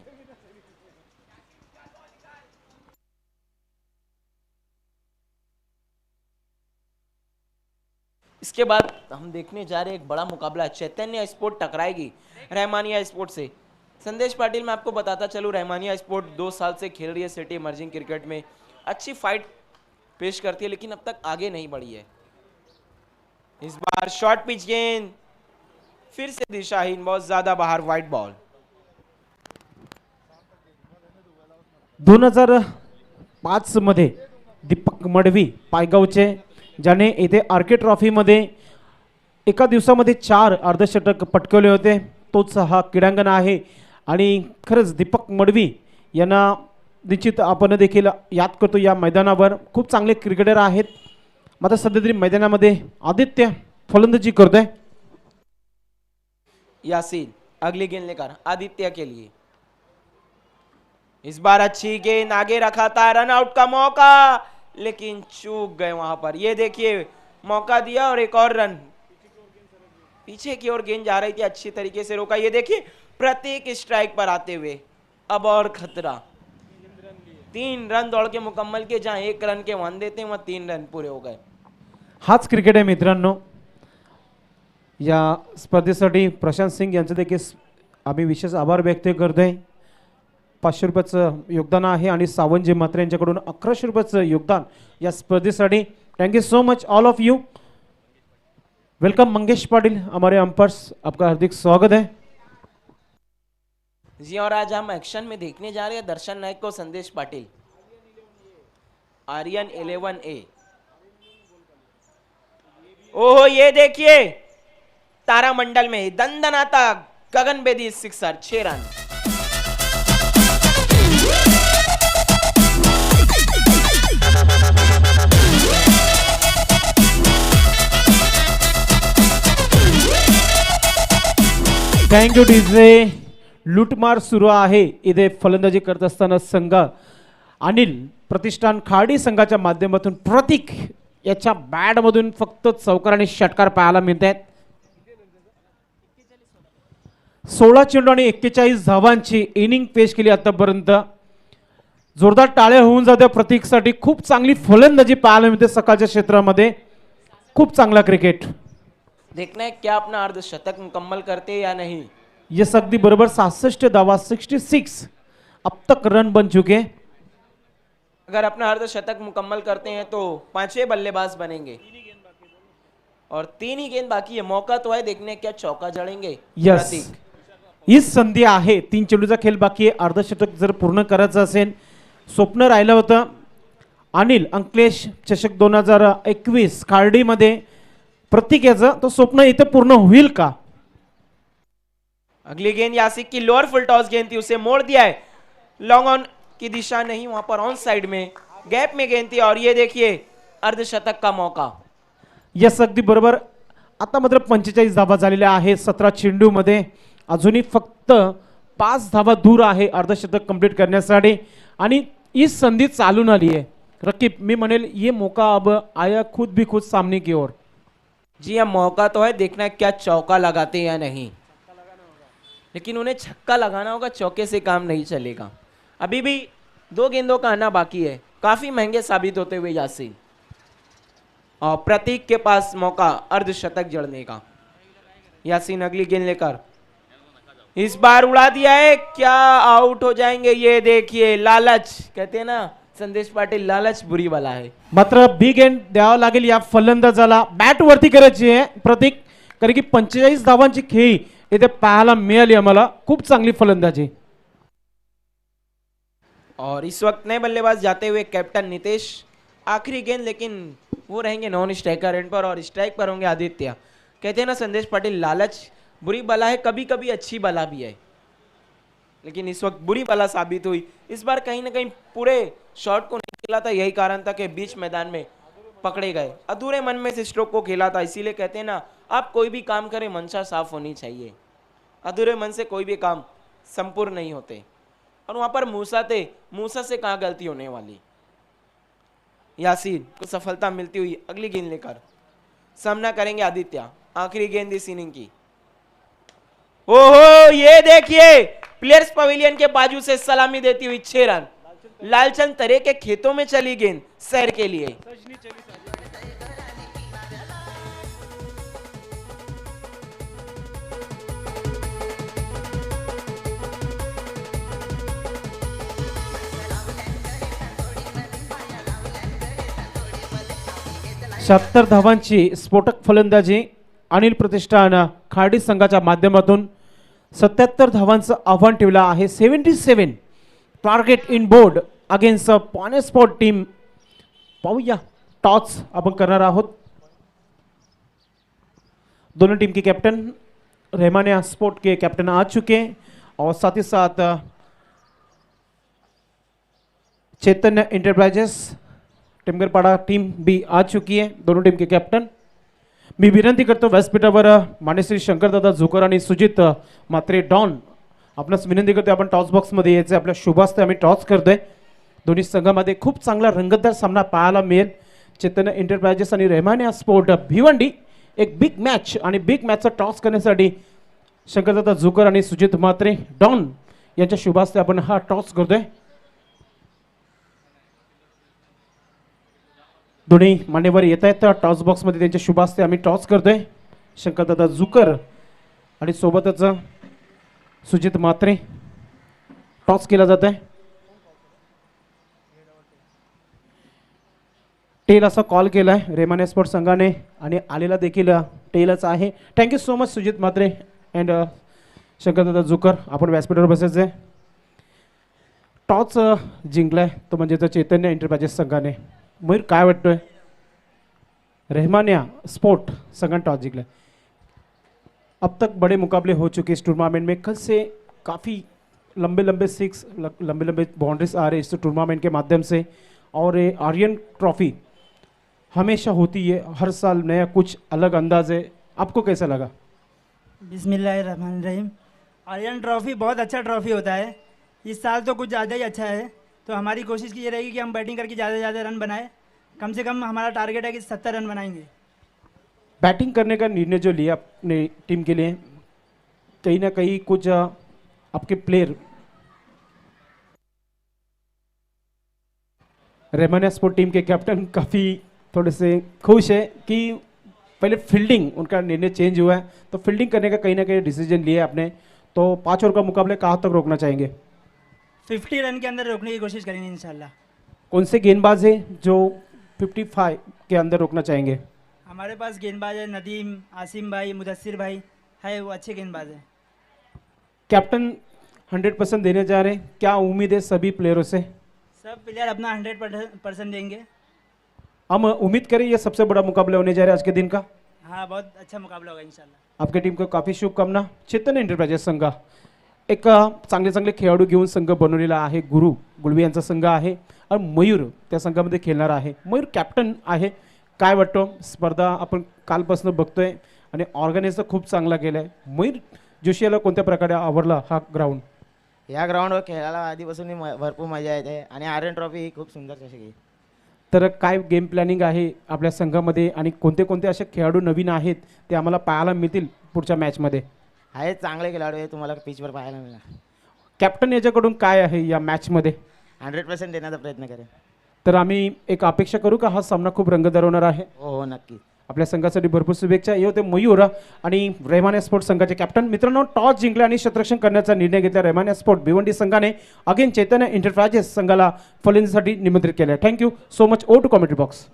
इसके बाद हम देखने जा रहे हैं एक बड़ा मुकाबला. चैतन्य स्पोर्ट टकराएगी रहमानिया स्पोर्ट से. संदेश पाटिल, मैं आपको बताता चलूं रहमानिया स्पोर्ट 2 साल से खेल रही है सिटी इमर्जिंग क्रिकेट में. अच्छी फाइट पेश करती है लेकिन अब तक आगे नहीं बढ़ी है. इस बार शॉर्ट पिच गेंद फिर से दिशाहीन, बहुत ज्यादा बाहर, वाइड बॉल. 2005 मध्ये दीपक मडवी पायगावचे ज्याने येथे आर्के ट्रॉफीमध्ये एका दिवसामध्ये 4 अर्धशतक पटकवले होते तोच हा क्रीडांगण आहे. आणि खरंच दीपक मडवी यांना निश्चित आपण देखील याद करतो. या मैदानावर खूप चांगले क्रिकेटर आहेत. मात्र सध्या तरी मैदानामध्ये आदित्य फलंदाजी करतोय. यासीन अगली गेंद लेकर आदित्य के लिए. इस बार अच्छी गेंद आगे रखा था, रन आउट का मौका लेकिन चूक गए वहां पर. ये देखिए मौका दिया और एक और रन पीछे की ओर गेंद जा रही थी, अच्छी तरीके से रोका. ये देखिए प्रतीक स्ट्राइक पर आते हुए अब और खतरा. 3 रन दौड़ के मुकम्मल के, जहां 1 रन के वन देते हैं वहां 3 रन पूरे हो गए. हाच क्रिकेट आहे मित्रांनो. या स्पर्धेसाठी प्रशांत सिंग यांचं देखील आम्ही विशेष आभार व्यक्त करतोय. 500 रुपयाचं योगदान आहे आणि सावंतजी म्हात्रे यांच्याकडून 1100 रुपयाचं योगदान या स्पर्धेसाठी. Thank you so much all of you. Welcome Mangesh Patil हमारे अंपायर्स, आपका हार्दिक स्वागत है. जी और आज हम एक्शन में देखने जा रहे हैं दर्शन नायक को संदेश पाटिल. आर्यन 11A. ओहो ये देखिए तारामंडल में दंदनाता गगनभेदी sixer, 6 run. Thank you DJ. लूटमार सुरू आहे इथे फलंदाजी करत असताना संघ अनिल प्रतिष्ठान खाडी संघाच्या माध्यमातून प्रतीक याच्या बॅटमधून फक्त चौकार आणि षटकार पाहायला मिळत आहेत. 16 चेंडू आणि 41 धावांची इनिंग पेश केली आतापर्यंत. जोरदार टाळ्या होऊन जाते प्रतीकसाठी. खूप चांगली फलंदाजी पाहायला मिळते सकाळच्या क्षेत्रामध्ये. खूप चांगला क्रिकेट. देखना है क्या अपना अर्धशतक मुकम्मल करते या नहीं. यस अगदी बरोबर. 66 धावा, 66 अब तक रन बन चुके. अगर अपना अर्धशतक मुकम्मल करते हैं तो 5वें बल्लेबाज बनेंगे और 3 ही गेंद बाकी है. मौका तो है, देखने क्या चौका जड़ेंगे. यस हीच संधी आहे. 3 चेंडूचा खेळ बाकी आहे. अर्धशतक जर पूर्ण करायचं असेल, स्वप्न राहिलं होतं अनिल अंकलेश चषक 2021 खार्डीमध्ये प्रतीक याचं, तो स्वप्न इथं पूर्ण होईल का. अगली गेंद यासिक की लोअर फुल टॉस गेंद थी, उसे मोड़ दिया है. लॉन्ग ऑन की दिशा नहीं, वहां पर ऑन साइड में गैप में गेंद थी और ये देखिए अर्धशतक का मौका. यस अगदी बरोबर. आता मात्र 45 धावा झालेल्या आहेत 17 चेंडूमध्ये. अजूनही फक्त 5 धावा दूर आहे अर्धशतक कंप्लीट करण्यासाठी आणि ही संधी चालून आली आहे. रकीब, मी म्हणेल ये मौका अब आया खुद भी खुद सामने की ओर. जी हाँ, मौका तो है, देखना है क्या चौका लगाते हैं या नहीं, लेकिन उन्हें छक्का लगाना होगा, चौके से काम नहीं चलेगा. अभी भी 2 गेंदों का आना बाकी है, काफी महंगे साबित होते हुए यासीन. और प्रतीक के पास मौका अर्धशतक जड़ने का. यासीन अगली गेंद लेकर इस बार उड़ा दिया है, क्या आउट हो जाएंगे. ये देखिए, लालच कहते हैं ना संदेश पाटील, लालच बुरी वाला है. मात्र बिग एंड द्यावं लागेल या फलंदाजाला. बॅट वरती करायची आहे प्रतीक, कारण की 45 धावांची खेळी इथे पाहायला मिळाली आम्हाला. खूप चांगली फलंदाजी. और इस वक्त नए बल्लेबाज जाते हुए कैप्टन नितेश. आखिरी गेंद, लेकिन वो रहेंगे नॉन स्ट्राइकर एंड पर और स्ट्राइक पर होंगे आदित्य. कहते हैं ना संदेश पाटिल, लालच बुरी बला है, कभी कभी अच्छी बला भी है, लेकिन इस वक्त बुरी बला साबित हुई. इस बार कहीं ना कहीं पूरे शॉट को नहीं खेला था, यही कारण था कि बीच मैदान में पकड़े गए. अधूरे मन में से स्ट्रोक को खेला था. इसीलिए कहते हैं ना, आप कोई भी काम करें मंशा साफ होनी चाहिए. अधूरे मन से कोई भी काम संपूर्ण नहीं होते. और वहां पर मूसा थे, मूसा से कहाँ गलती होने वाली. यासीन को सफलता मिलती हुई अगली गेंद लेकर सामना करेंगे आदित्य. आखिरी गेंद इस इनिंग की. ओहो, ये देखिए, प्लेयर्स पवेलियन के बाजू से सलामी देती हुई 6 रन. लालचंद तरे के खेतों में चली गेंद सैर के लिए. शहात्तर धावांची स्फोटक फलंदाजी अनिल प्रतिष्ठान खार्डी संघाच्या माध्यमातून 77 धावांचं आव्हान ठेवलं आहे. 77 टार्गेट इन बोर्ड अगेन्स्ट पॉने स्पॉट टीम. पाहूया टॉस आपण करणार आहोत. दोनों टीम के कैप्टन रहमानिया स्पोर्ट के कैप्टन आ चुके हैं और साथ ही साथ चैतन्य इंटरप्राइजेस टिमगरपाड़ा टीम भी आ चुकी है. दोनों टीम के कैप्टन. मी विनंती करतो व्यासपीठावर मान्यश्री शंकरदादा झोकर आणि सुजित मात्रे डॉन आपणास विनंती करतो आपण टॉस बॉक्समध्ये यायचं. आपल्या शुभास्ते आम्ही टॉस करतोय. दोन्ही संघामध्ये खूप चांगला रंगतदार सामना पाहायला मिळेल. चैतन्य इंटरप्राइजेस आणि रहमानिया स्पोर्ट भिवंडी एक बिग मॅच आणि बिग मॅचचा टॉस करण्यासाठी शंकरदादा झोकर आणि सुजित मात्रे डॉन यांच्या शुभास्ते आपण हा टॉस करतोय. दोन्ही मान्यवर येत आहेत टॉस बॉक्समध्ये. त्यांच्या शुभास्ते आम्ही टॉस करतोय. शंकरदादा झुकर आणि सोबतच सुजित मात्रे. टॉस केला जात आहे. टेल असा कॉल केला आहे रेमानिया स्पोर्ट्स संघाने आणि आलेला देखील टेलच आहे. Thank you so much Sujit Matre and Shankardada Jhukar. आपण व्यासपीठावर बसायचं आहे. टॉस जिंकलाय तो म्हणजे तो चैतन्य इंटरप्राइजेस संघाने. मयूर, काय वाटतोय? रहमानिया स्पोर्ट संघाने टॉस जिंकलाय. अब तक बड़े मुकाबले हो चुके इस टूर्नामेंट में. कल से काफ़ी लंबे लंबे सिक्स लंबे लंबे बाउंड्रीज आ रहे इस टूर्नामेंट के माध्यम से. और ये आर्यन ट्रॉफी हमेशा होती है, हर साल नया कुछ अलग अंदाज है. आपको कैसा लगा? बिस्मिल्लाहिर्रहमानिर्रहीम. आर्यन ट्रॉफी बहुत अच्छा ट्रॉफी होता है. इस साल तो कुछ ज़्यादा ही अच्छा है, तो हमारी कोशिश की ये रहेगी कि हम बैटिंग करके ज़्यादा से ज़्यादा रन बनाएं. कम से कम हमारा टारगेट है कि 70 रन बनाएंगे. बैटिंग करने का निर्णय जो लिया अपने टीम के लिए, कहीं ना कहीं कुछ आपके प्लेयर रहमानिया स्पोर्ट टीम के कैप्टन काफ़ी थोड़े से खुश है कि पहले फील्डिंग उनका निर्णय चेंज हुआ है, तो फील्डिंग करने का कहीं ना कहीं डिसीजन लिया आपने. तो 5 ओवर का मुकाबले कहाँ तक रोकना चाहेंगे? 50 रन के अंदर रोकने की कोशिश करेंगे इंशाल्लाह. कौन से गेंदबाज है जो 55 के अंदर रोकना चाहेंगे? हमारे पास गेंदबाज है नदीम, आसिम भाई, मुदस्सिर भाई है, वो अच्छे गेंदबाज हैं. कैप्टन 100% देने जा रहे हैं, क्या उम्मीद है सभी प्लेयरों से? सब प्लेयर अपना 100% देंगे. हम उम्मीद करें ये सबसे बड़ा मुकाबला होने जा रहा है आज के दिन का. हाँ, बहुत अच्छा मुकाबला होगा इंशाल्लाह. आपकी टीम को काफ़ी शुभकामना. चैतन्य एंटरप्राइजेस संघ एक चांगले चांगले खेळाडू घेऊन संघ बनवलेला आहे. गुरु गुळवे यांचा संघ आहे आणि मयूर त्या संघामध्ये खेळणार आहे. मयूर कॅप्टन आहे. काय वाटतं? स्पर्धा आपण कालपासून बघतोय आणि ऑर्गनाईज तर खूप चांगला केला आहे. मयूर जोशी याला कोणत्या प्रकारे आवडला हा ग्राउंड? या ग्राउंडवर खेळायला आधीपासून भरपूर मजा येते आणि आर्यन ट्रॉफी ही खूप सुंदर कशी गेली. तर काय गेम प्लॅनिंग आहे आपल्या संघामध्ये आणि कोणते कोणते असे खेळाडू नवीन आहेत ते आम्हाला पाहायला मिळतील पुढच्या मॅचमध्ये? आहेत चांगले खेळाडू आहे, तुम्हाला पिचवर पाहायला मिळणार. कॅप्टन याच्याकडून काय आहे या मॅचमध्ये? 100% देण्याचा प्रयत्न करेन. तर आम्ही एक अपेक्षा करू का हा सामना खूप रंगतदार होणार आहे? हो हो नक्की. आपल्या संघासाठी भरपूर शुभेच्छा. हे होते मयूर आणि रेहमान स्पोर्ट संघाचे कॅप्टन. मित्रांनो, टॉस जिंकले आणि क्षेत्ररक्षण करण्याचा निर्णय घेतला रेहमान स्पोर्ट भिवंडी संघाने. अगेन चैतन्य एंटरप्राइजेस संघाला फलंदाजीसाठी निमंत्रित केले. Thank you so much. Over to commentary box.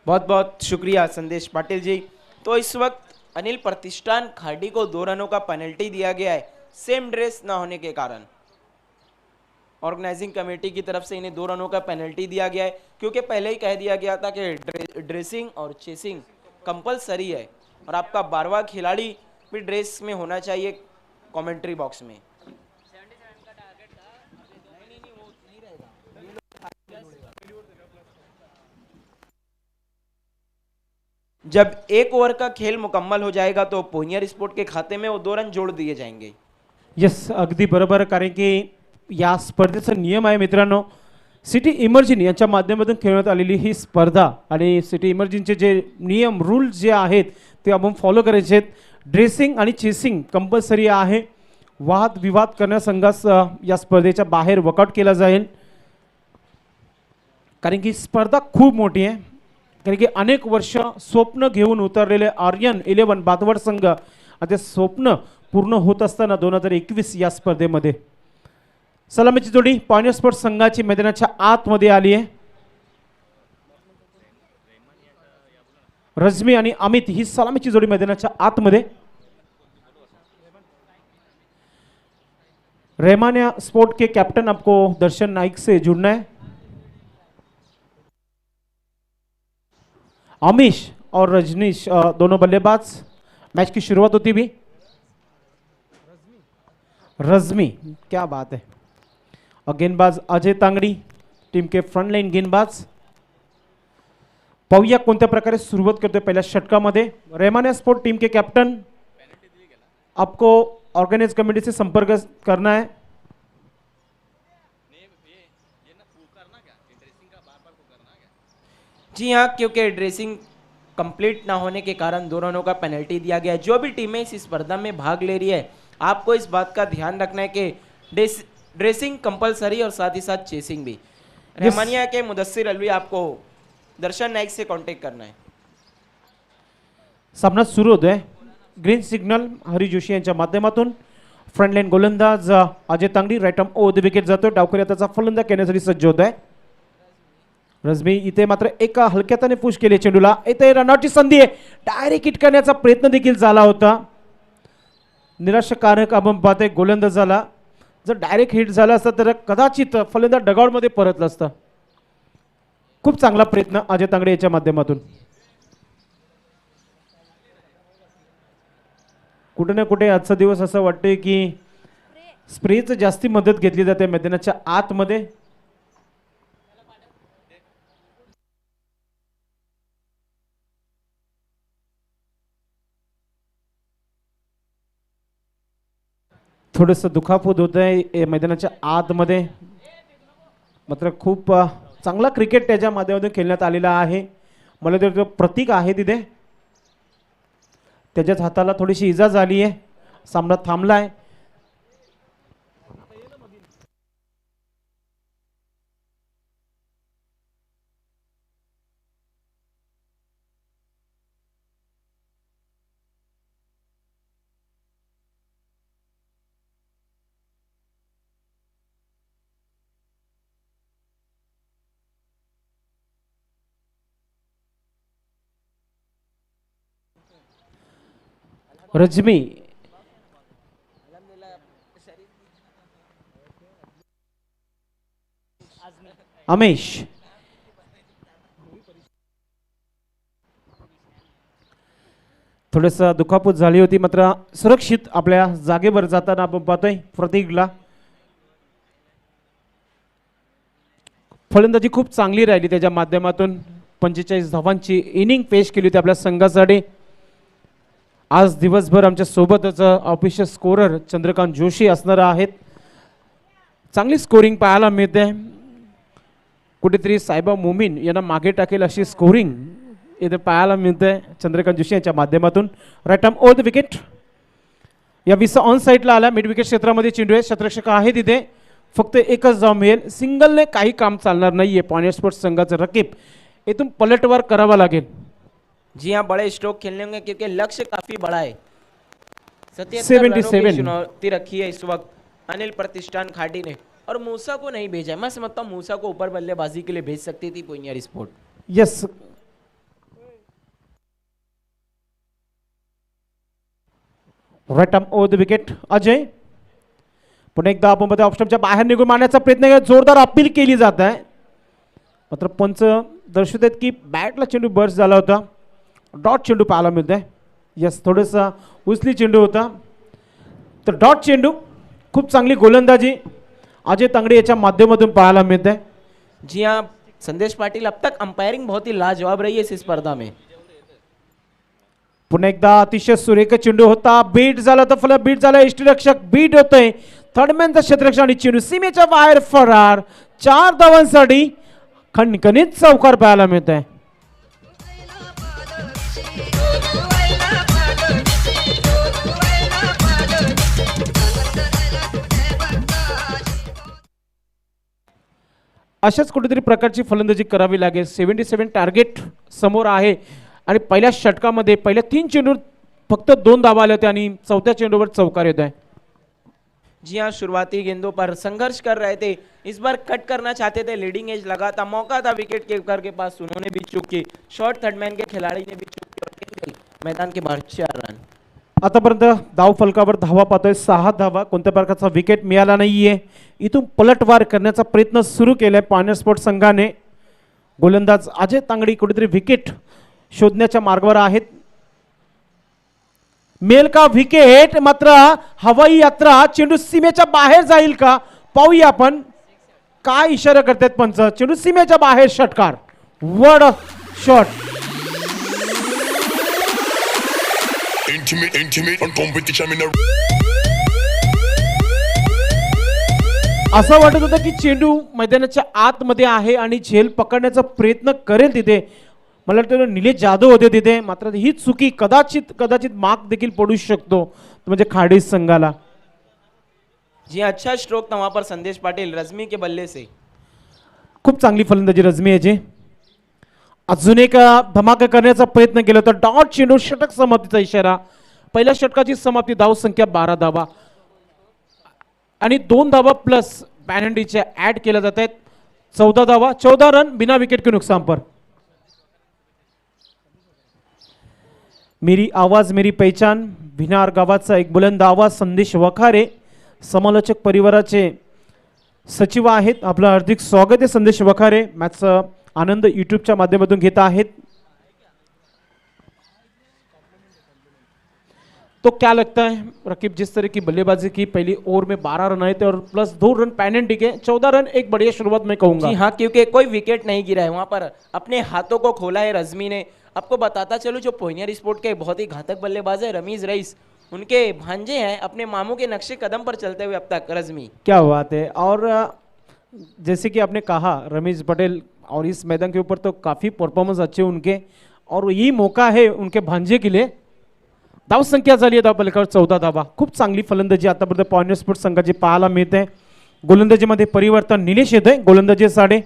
बहुत बहुत शुक्रिया संदेश पाटिल जी. तो इस वक्त अनिल प्रतिष्ठान खाड़ी को 2 रनों का पेनल्टी दिया गया है सेम ड्रेस ना होने के कारण. ऑर्गेनाइजिंग कमेटी की तरफ से इन्हें 2 रनों का पेनल्टी दिया गया है क्योंकि पहले ही कह दिया गया था कि ड्रेसिंग और चेसिंग कंपलसरी है और आपका 12वां खिलाड़ी भी ड्रेस में होना चाहिए कमेंट्री बॉक्स में. जब 1 ओवर का खेल मुकम्मल हो जाएगा तो पोनियर स्पोर्ट के खाते में वो 2 रन जोड़ दिए जाएंगे. येस, अगदी बरोबर. कारण की या स्पर्धेचा नियम आहे मित्रांनो, सिटी इमर्जिन यांच्या माध्यमातून खेळण्यात आलेली ही स्पर्धा आणि सिटी इमर्जिनचे जे नियम रूल्स जे आहेत ते आपण फॉलो करायचे आहेत. ड्रेसिंग आणि चेसिंग कंपल्सरी आहे. वाद विवाद करण्या संघास या स्पर्धेच्या बाहेर वॉकआउट केला जाईल. कारण की स्पर्धा खूप मोठी आहे. कारण की अनेक वर्ष स्वप्न घेऊन उतरलेले आर्यन 11 बातवड संघ आता ते स्वप्न पूर्ण होत असताना 2021 या स्पर्धेमध्ये सलामीची जोडी पॉइंटर स्पोर्ट्स संघाची मैदानाच्या आतमध्ये आली आहे. रजमी आणि अमित ही सलामीची जोडी मैदानाच्या आतमध्ये. रहमानिया स्पोर्ट के कैप्टन आपको दर्शन नाइक से जुड़ना है. अमीश और रजनीश दोनों बल्लेबाज. मैच की शुरुआत होती भी रजमी, क्या बात है. और गेंदबाज अजय तांगडी टीम के फ्रंट लाइन गेंदबाज. पाहूया कोणत्या प्रकारे सुरुवात करतोय पहिल्या षटकामध्ये. रहमानिया स्पोर्ट टीम के कैप्टन, आपको ऑर्गेनाइज कमेटी से संपर्क करना है. जी हाँ, क्योंकि ड्रेसिंग कंप्लीट ना होने के कारण 2 रनों का पेनल्टी दिया गया है. जो भी टीमें इस स्पर्धा में भाग ले रही है आपको इस बात का ध्यान रखना है कि ड्रेसिंग कंपलसरी और साथ ही साथ चेसिंग भी. रहमानिया के मुदस्सिर अलवी आपको दर्शन नाइक से कांटेक्ट करना है. सामना सुरू होतोय. ग्रीन सिग्नल हरी जोशी यांच्या माध्यमातून. फ्रंट लाईन गोलंदाज Ajay Tangdi right arm over the wicket जातो. डावकरी त्याचा फलंदाज करण्यासाठी सज्ज होत आहे. रजमी इथे मात्र एका हलक्याताने पुश केले चेंडूला. इथे रनआउटची संधी आहे. डायरेक्ट हिट करण्याचा प्रयत्न देखील झाला होता. निराशाकारक आपण पाहतोय गोलंदाजाला. जर डायरेक्ट हिट झाला असता तर कदाचित फलंदाज डगआउटमध्ये परतला असता. खूप चांगला प्रयत्न अजय तांगडे याच्या माध्यमातून. कुठे ना कुठे आजचा दिवस असं वाटतंय की स्प्रेचं जास्ती मदत घेतली जाते मैदानाच्या आतमध्ये. थोडंसं दुखापत होत आहे मैदानाच्या आतमध्ये. मात्र खूप चांगला क्रिकेट त्याच्या माध्यमातून खेळण्यात आलेला आहे. मला तर प्रतीक आहे तिथे, त्याच्याच हाताला थोडीशी इजा झाली आहे. सामना थांबला आहे. रजमी अमेश थोडंसं दुखापत झाली होती, मात्र सुरक्षित आपल्या जागेवर जाताना आपण पाहतोय प्रतीकला. फलंदाजी खूप चांगली राहिली त्याच्या माध्यमातून. 45 धावांची इनिंग पेश केली होती आपल्या संघासाठी. आज दिवसभर आमच्या सोबतच ऑफिशियल स्कोरर चंद्रकांत जोशी असणार आहेत. चांगली स्कोरिंग पाहायला मिळते. कुठेतरी साहेबा मोमीन यांना मागे टाकेल अशी स्कोरिंग इथे पाहायला मिळते चंद्रकांत जोशी यांच्या माध्यमातून. Right arm over the wicket. या 20 ऑन साईडला आला. मिड विकेट क्षेत्रामध्ये चेंडू आहे. शतरक्षक आहे तिथे. फक्त एकच धाव मिळेल. सिंगलने काही काम चालणार नाहीये. पॉइंट स्पोर्ट्स संघाचं रकीब इथून पलटवार करावा लागेल. जी हाँ, बड़े स्ट्रोक खेलने होंगे क्योंकि लक्ष्य काफी बड़ा है. 77 77 चुनौती रखी है इस वक्त अनिल प्रतिष्ठान खाटी ने, और मूसा को नहीं भेजा है. मैं समझता हूँ मूसा को ऊपर बल्लेबाजी के लिए भेज सकती थी पुनियर sport. Yes, right arm over the wicket. Ajay पुन्हा एकदा आपण मध्ये ऑप्शनच्या बाहेर निघून मारण्याचा प्रयत्न केला. जोरदार अपील केली जात आहे. मात्र पंच दर्शवत आहेत की बॅटला चेंडू बर्स्ट झाला होता. डॉट चेंडू पाहायला मिळतोय. यस, थोडंसं उचली चेंडू होता. तर डॉट चेंडू. खूप चांगली गोलंदाजी अजय तांगडे याच्या माध्यमातून पाहायला मिळते. जी हाँ, संदेश पाटिल अब तक अंपायरिंग बहुत ही लाजवाब रही है इस स्पर्धा में. पुन्हा एकदा अतिशय सुरेख चेंडू होता. बीट झाला तर फलक बीट झाला. यष्टीरक्षक बीट होतोय. थर्डमॅनचा क्षेत्ररक्षक आणि चेंडू सीमेच्या बाहेर फरार. 4 धावांसाठी खणखणीत चौकार पाहायला मिळत आहे. अशाच कुठेतरी प्रकारची फलंदाजी करावी लागेल. 77 टार्गेट समोर आहे आणि पहिल्या षटकामध्ये पहिल्या 3 चेंडूवर फक्त 2 धावा आल्या होत्या आणि चौथ्या चेंडूवर चौकार येत आहे. जी हाँ, शुरुआती गेंदों पर संघर्ष कर रहे थे. इस बार कट करना चाहते थे. लीडिंग एज लगा था. मौका था विकेट कीपर के पास. उन्होंने भी चूक की. शॉर्ट थर्डमैन के खिलाड़ी ने भी चूक की और टिक गई. मैदान के बाहर 4 रन. आतापर्यंत धाव फलकावर धावा पाहतोय. 6 धावा. कोणत्या प्रकारचा विकेट मिळाला नाहीये. इथून पलटवार करण्याचा प्रयत्न सुरू केलाय पॉइंट स्पोर्ट्स संघाने. गोलंदाज अजय तांगडी कुठेतरी विकेट शोधण्याच्या मार्गावर आहेत. मेल का विकेट. मात्र हवाई यात्रा. चेंडू सीमेच्या बाहेर जाईल का पाहूया आपण. काय इशारा करतात पंच. चेंडू सीमेच्या बाहेर. षटकार. Word shot. Intimate on competition in a असं वाटत होतं की चेंडू मैदानाच्या आतमध्ये आहे आणि झेल पकडण्याचा प्रयत्न करेल तिथे. मला वाटतं निलेश जाधव होते तिथे. मात्र ही चुकी कदाचित मार्क देखील पडू शकतो म्हणजे खाडी संघाला. जी हाँ, अच्छा स्ट्रोक था वहां पर संदेश पाटिल रजमी के बल्ले से. खूप चांगली फलंदाजी रजमी याची. अजून एक धमाका करण्याचा प्रयत्न केला तर डॉट चेंडू. षटक समाप्तीचा इशारा. पहिल्या षटकाची समाप्ती. धाव संख्या 12 धावा आणि 2 धावा प्लस पॅनल्टीच्या ऍड केल्या जात आहेत. 14 धावा. 14 रन बिना विकेट के नुकसान पर. मेरी आवाज मेरी पहचान भिनार गावाचा एक बुलंद आवाज संदेश वखारे समालोचक परिवाराचे सचिव आहेत. आपलं हार्दिक स्वागत आहे संदेश वखारे. मॅचचा आनंद यूट्यूबच्या माध्यमातून घेत आहेत. तो क्या लगता है रकीब, जिस तरह की बल्लेबाजी की पहली ओवर में 12 रन आए थे और प्लस 2 रन पेनल्टी के 14 रन एक बढ़िया शुरुआत मैं कहूंगा. जी हाँ, क्योंकि कोई विकेट नहीं गिरा है वहां पर. अपने हाथों को खोला है रजमी ने. आपको बताता चलो जो पोइनियर स्पोर्ट के बहुत ही घातक बल्लेबाज है रमीज रईस, उनके भांजे हैं. अपने मामू के नक्शे कदम पर चलते हुए अब तक रजमी. क्या बात है. और जैसे कि आपने कहा रमेश पटेल, और इस मैदान के ऊपर तो काफ़ी परफॉर्मेंस अच्छे उनके, और यही मौका है उनके भांजे के लिए. धाव संख्या झाली आहे धाव पलकावर 14 धावा. खूप चांगली फलंदाजी आतापर्यंत पॉइंट स्पोर्ट्स संघाची पाहायला मिळते. गोलंदाजीमध्ये परिवर्तन. निलेश येतोय गोलंदाजी साडे.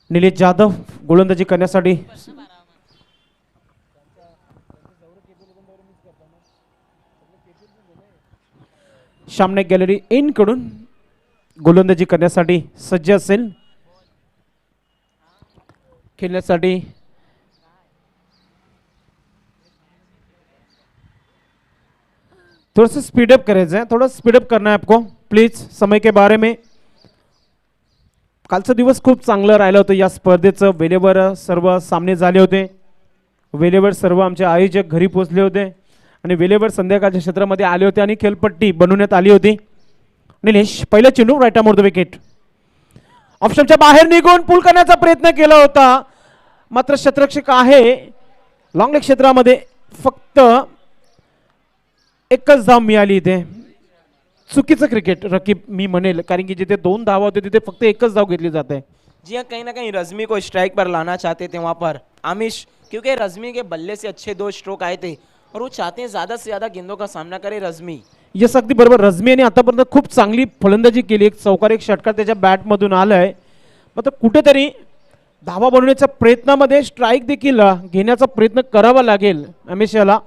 निलेश जाधव गोलंदाजी करण्यासाठी. सामने गॅलरी इन कडून गोलंदाजी करण्यासाठी सज्ज असेल. खेळण्यासाठी थोड़ा सा स्पीडअप करायचं आहे. थोडं स्पीडअप करना है आपको प्लीज समय के बारे में. कालचा दिवस खूप चांगलं राहिलं होतं या स्पर्धेचं. वेळेवर सर्व सामने झाले होते. वेळेवर सर्व आमचे आयोजक घरी पोहोचले होते आणि वेळेवर संध्याकाळच्या क्षेत्रामध्ये आले होते आणि खेळपट्टी बनवण्यात आली होती. निलेश पहिला चेंडू राईट आर्म द विकेट. ऑप्शनच्या बाहेर निघून पूल करण्याचा प्रयत्न केला होता. मात्र क्षेत्ररक्षक आहे लॉंग लेग क्षेत्रामध्ये फक्त एकच धाव मिळाली इथे. चुकीचं क्रिकेट रकीब मी म्हणेल, कारण की जिथे 2 धावा होते तिथे फक्त एकच धाव घेतली जाते. जी हाँ, कहीं ना कहीं रज़मी को स्ट्राइक पर लाना चाहते थे वहाँ पर आमिश, क्योंकि रज़मी के बल्ले से अच्छे 2 स्ट्रोक आए थे और वो चाहते हैं ज़्यादा से ज़्यादा गेंदों का सामना करे रज़मी. यस, अगदी बरोबर. रझमी यांनी आतापर्यंत खूप चांगली फलंदाजी केली. एक चौकार एक षटकार त्याच्या बॅटमधून आलाय. मात्र कुठेतरी धावा बनवण्याच्या प्रयत्नामध्ये स्ट्राईक देखील घेण्याचा प्रयत्न करावा लागेल अमिषाला,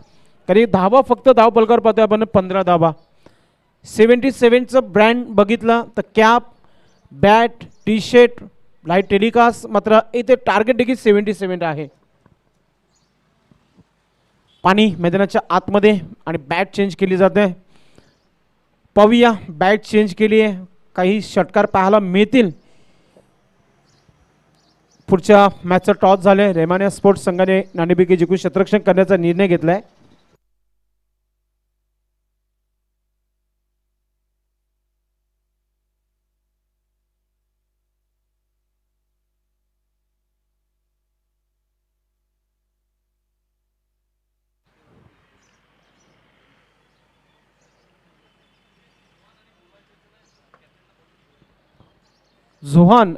कारण धावा फक्त धाव पलकार पाहतोय आपण 15 धावा. 77चं ब्रँड बघितलं तर cap, bat, T shirt, live telecast, मात्र इथे टार्गेट देखील 77 आहे. पाणी मैदानाच्या आतमध्ये आणि बॅट चेंज केली जाते. पाहूया, बॅट चेंज केली आहे, काही षटकार पाहायला मिळतील. पुढच्या मॅचचा टॉस झाले. रेमानिया स्पोर्ट्स संघाने नाणेफेकी जिंकून क्षेत्ररक्षण करण्याचा निर्णय घेतलाय. जोहान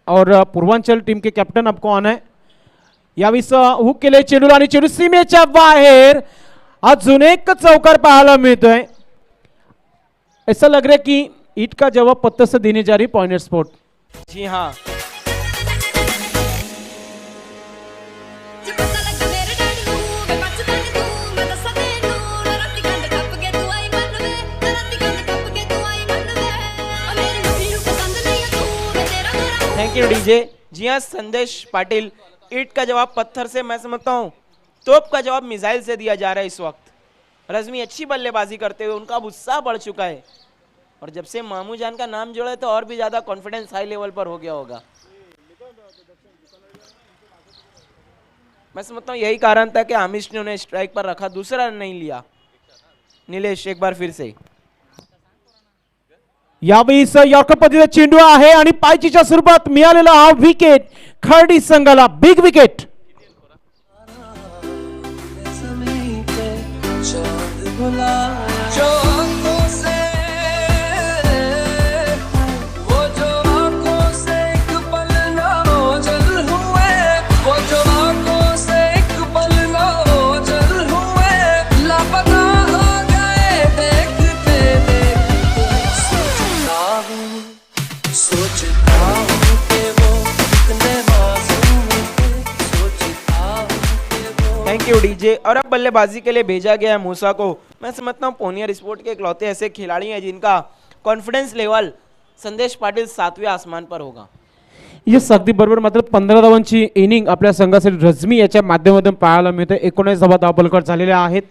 और पूर्वांचल टीम के कैप्टन आपको आना है. यावेळेस हुक केले चेंडूला आणि चेंडू सीमेच्या बाहेर. अजून एक चौकार पाहायला मिळतोय. ऐसा लग रहा है कि ईट का जवाब पत्थर से देने जा रही पॉइंट स्पोर्ट. जी हाँ, थैंक यू डीजे. जी हाँ, संदेश पाटिल, ईट का जवाब पत्थर से, मैं समझता हूँ तोप का जवाब मिसाइल से दिया जा रहा है इस वक्त. रज़मी अच्छी बल्लेबाजी करते हुए उनका उत्साह बढ़ चुका है और जब से मामू जान का नाम जोड़ा है तो और भी ज़्यादा कॉन्फिडेंस हाई लेवल पर हो गया होगा. मैं समझता हूँ यही कारण था कि आमिश ने उन्हें स्ट्राइक पर रखा, दूसरा रन नहीं लिया. नीलेश एक बार फिर से. यावेळेस यॉर्कर पद्धतीचा चेंडू आहे आणि पायचीच्या स्वरूपात मिळालेला हा विकेट खर्डी संघाला big wicket. Thank you DJ. और अब बल्लेबाजी के लिए भेजा गया है मूसा को. मैं समझता हूँ पोनियर स्पोर्ट के इकलौते ऐसे खिलाड़ी हैं जिनका कॉन्फिडेंस लेवल संदेश पाटिल 7वें आसमान पर होगा. यस, अगदी बरोबर. मात्र 15 धावांची इनिंग आपल्या संघासाठी रझमी याच्या माध्यमातून पाहायला मिळते. 19 धावा धावपलकर झालेल्या आहेत.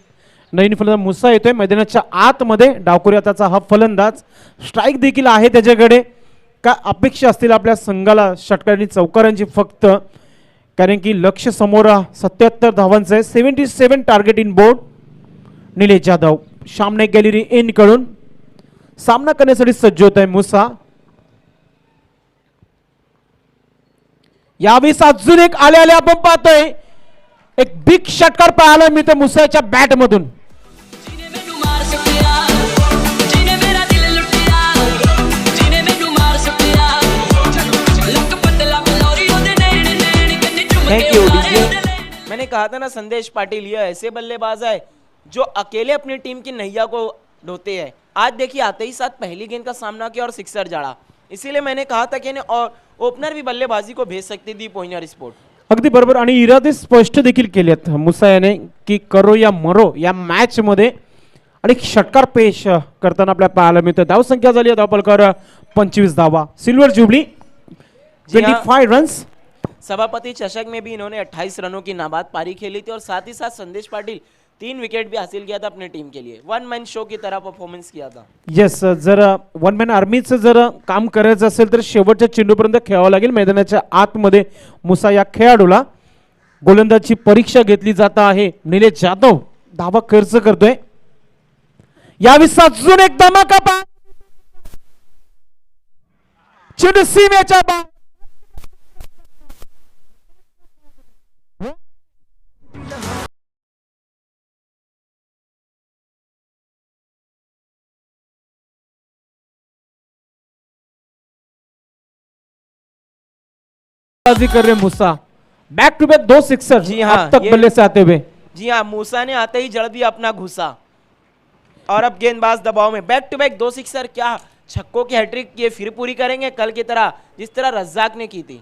नवीन फलंदाज मुसा येतोय मैदानाच्या आतमध्ये. डावखुरी हाताचा हा फलंदाज. स्ट्राईक देखील आहे त्याच्याकडे. काय अपेक्षा असतील आपल्या संघाला षटकारांनी चौकारांची फक्त, कारण की लक्ष समोर 77 धावांचं आहे. 77 target in board. Nilesh Jadhav सामने गॅलरी इन कडून सामना करण्यासाठी सज्ज होत आहे मुसा. यावेळेस अजून एक आले आपण पाहतोय एक बिग षटकार पाहायला मिळते मुसाच्या बॅट मधून. Thank you DJ. मैंने कहा था ना संदेश पाटिल ये ऐसे बल्लेबाज है जो अकेले अपनी टीम की नैया को ढोते हैं. आज देखिए आते ही साथ पहली गेंद का सामना किया और सिक्सर जड़ा. इसीलिए मैंने कहा था कि और ओपनर भी बल्लेबाजी को भेज सकती थी पोइनर स्पोर्ट. अगदी बरोबर. आणि इरादे स्पष्ट देखील केलेत मुसा याने की करो या मरो या मॅच मध्ये. आणि षटकार पेश करताना आपल्या पाहायला मिळतं. धावसंख्या झाली धावपलकर 25 धावा. Silver jubilee 25 runs. सभापति चषक में भी इन्होंने 28 रनों की नाबाद पारी खेली थी और साथ ही साथ संदेश पाटिल 3 विकेट भी हासिल किया था अपनी टीम के लिए. वन मैन शो की तरह परफॉर्मेंस किया था. येस, जर वन मॅन आर्मीचं जर काम करायचं असेल तर शेवटच्या चेंडूपर्यंत खेळावं लागेल. मैदानाच्या आतमध्ये मुसा या खेळाडूला गोलंदाजी परीक्षा घेतली जात आहे. निलेश जाधव धावा खर्च करतोय. यावेळी अजून एक धमाका पहा. चेंडू सीमेच्या बाहेर. बाजी कर रहे हैं मूसा, बैक टू बैक 2 सिक्सर जी हाँ, अब तक ये- बल्ले से आते हुए। जी हाँ, मूसा ने आते ही जड़ दिया अपना घुसा और अब गेंदबाज दबाव में, बैक टू बैक 2 सिक्सर, क्या छक्कों की हैट्रिक ये फिर पूरी करेंगे कल की तरह जिस तरह रज्जाक ने की थी।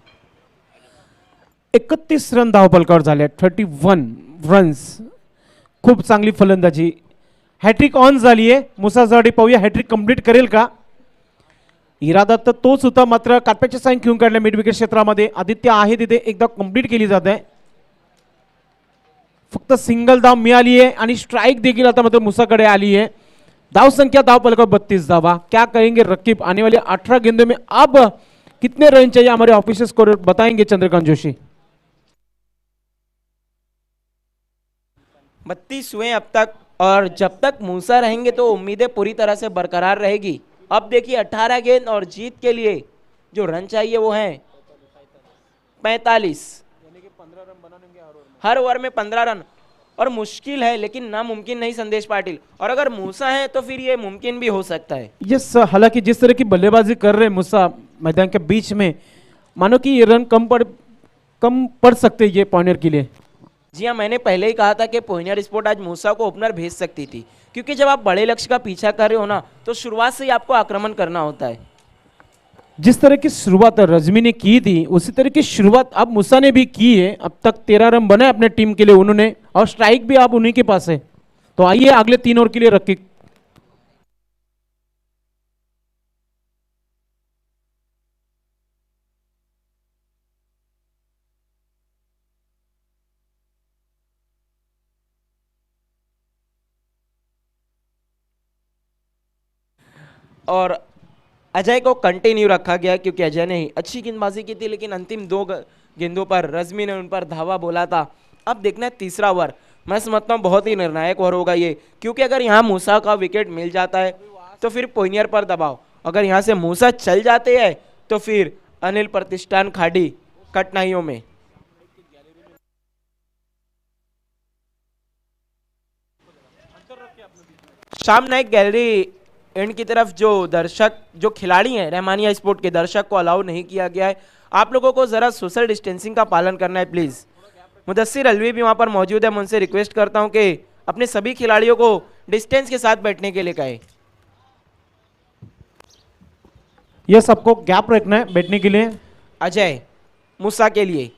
31 रन धावपलकावर झाले, 31 रन्स, खूप चांगली फलंदाजी, हॅट्रिक ऑन झाली आहे मुसासाठी, पाहूया हॅट्रिक कंप्लीट करेल का। इरादा तर तोच होता, मात्र काप्याचे साईन घेऊन काढले मिड विकेट क्षेत्रामध्ये, आदित्य आहे तिथे, एकदा कंप्लीट केली जात आहे, फक्त सिंगल धाव मिळाली आहे आणि स्ट्राइक देखील आता मात्र मुसाकडे आली आहे। दाव संख्या दाव पलकर 32 दावा, क्या कहेंगे रकीब, आने वाले 18 गेंदों में अब कितने रन चाहिए, हमारे ऑफिशियल स्कोर बताएंगे चंद्रकांत जोशी। 32 हुए अब तक और जब तक मूसा रहेंगे तो उम्मीदें पूरी तरह से बरकरार रहेगी। अब देखिए 18 गेंद और जीत के लिए जो रन चाहिए वो हैं 45, हर ओवर में 15 रन, और मुश्किल है लेकिन नामुमकिन नहीं संदेश पाटिल, और अगर मूसा है तो फिर ये मुमकिन भी हो सकता है। यस, हालांकि जिस तरह की बल्लेबाजी कर रहे हैं मूसा मैदान के बीच में, मानो कि ये रन कम पड़ सकते हैं ये पॉइंटर के लिए। जी हाँ, मैंने पहले ही कहा था कि पॉइंटर स्पोर्ट आज मूसा को ओपनर भेज सकती थी, क्योंकि जब आप बड़े लक्ष्य का पीछा कर रहे हो ना तो शुरुआत से ही आपको आक्रमण करना होता है। जिस तरह की शुरुआत रजमी ने की थी उसी तरह की शुरुआत अब मूसा ने भी की है। अब तक 13 रन बने अपने टीम के लिए उन्होंने, और स्ट्राइक भी अब उन्हीं के पास है। तो आइए अगले 3 ओवर के लिए रखी। और अजय को कंटिन्यू रखा गया क्योंकि अजय ने ही अच्छी गेंदबाजी की थी, लेकिन अंतिम 2 गेंदों पर रजमी ने उन पर धावा बोला था। अब देखना है तीसरा ओवर, मैं समझता हूँ बहुत ही निर्णायक ओवर होगा ये, क्योंकि अगर यहाँ मूसा का विकेट मिल जाता है तो फिर पोइनियर पर दबाव, अगर यहाँ से मूसा चल जाते हैं तो फिर अनिल प्रतिष्ठान खाड़ी कठिनाइयों में। शाम नाइक गैलरी एंड की तरफ जो दर्शक, जो खिलाड़ी हैं रहमानिया स्पोर्ट के दर्शक को अलाउ नहीं किया गया है। आप लोगों को ज़रा सोशल डिस्टेंसिंग का पालन करना है प्लीज़। मुदस्सिर अलवी भी वहाँ पर मौजूद है, मैं उनसे रिक्वेस्ट करता हूँ कि अपने सभी खिलाड़ियों को डिस्टेंस के साथ बैठने के लिए कहें। यह सबको गैप रखना है बैठने के लिए। अजय मूसा के लिए,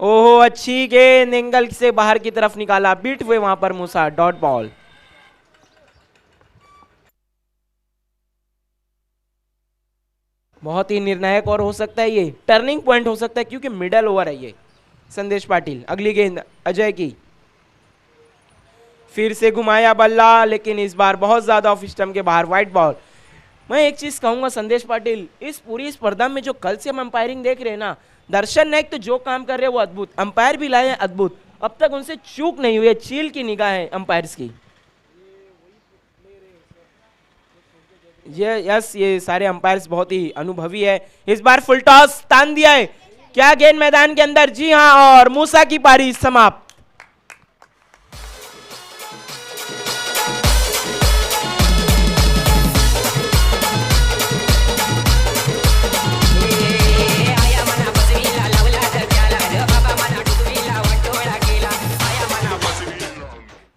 ओहो अच्छी गेंद एंगल से बाहर की तरफ निकाला, बीट हुए वहाँ पर मूसा, डॉट बॉल। बहुत ही निर्णायक और हो सकता है, ये टर्निंग पॉइंट हो सकता है क्योंकि मिडल ओवर है ये। संदेश पाटिल, अगली गेंद अजय की, फिर से घुमाया बल्ला, लेकिन इस बार बहुत ज्यादा ऑफ स्टंप के बाहर, वाइट बॉल। मैं एक चीज कहूंगा संदेश पाटिल, इस पूरी स्पर्धा में जो कल से हम अंपायरिंग देख रहे हैं ना, दर्शन नायक तो जो काम कर रहे हैं वो अद्भुत, अंपायर भी लाए हैं अद्भुत, अब तक उनसे चूक नहीं हुई है, चील की निगाह है अंपायर्स की। ये सारे अंपायर्स बहुत ही अनुभवी है। इस बार फुल टॉस तान दिया है, क्या गेंद मैदान के अंदर, जी हां, और मूसा की पारी समाप्त।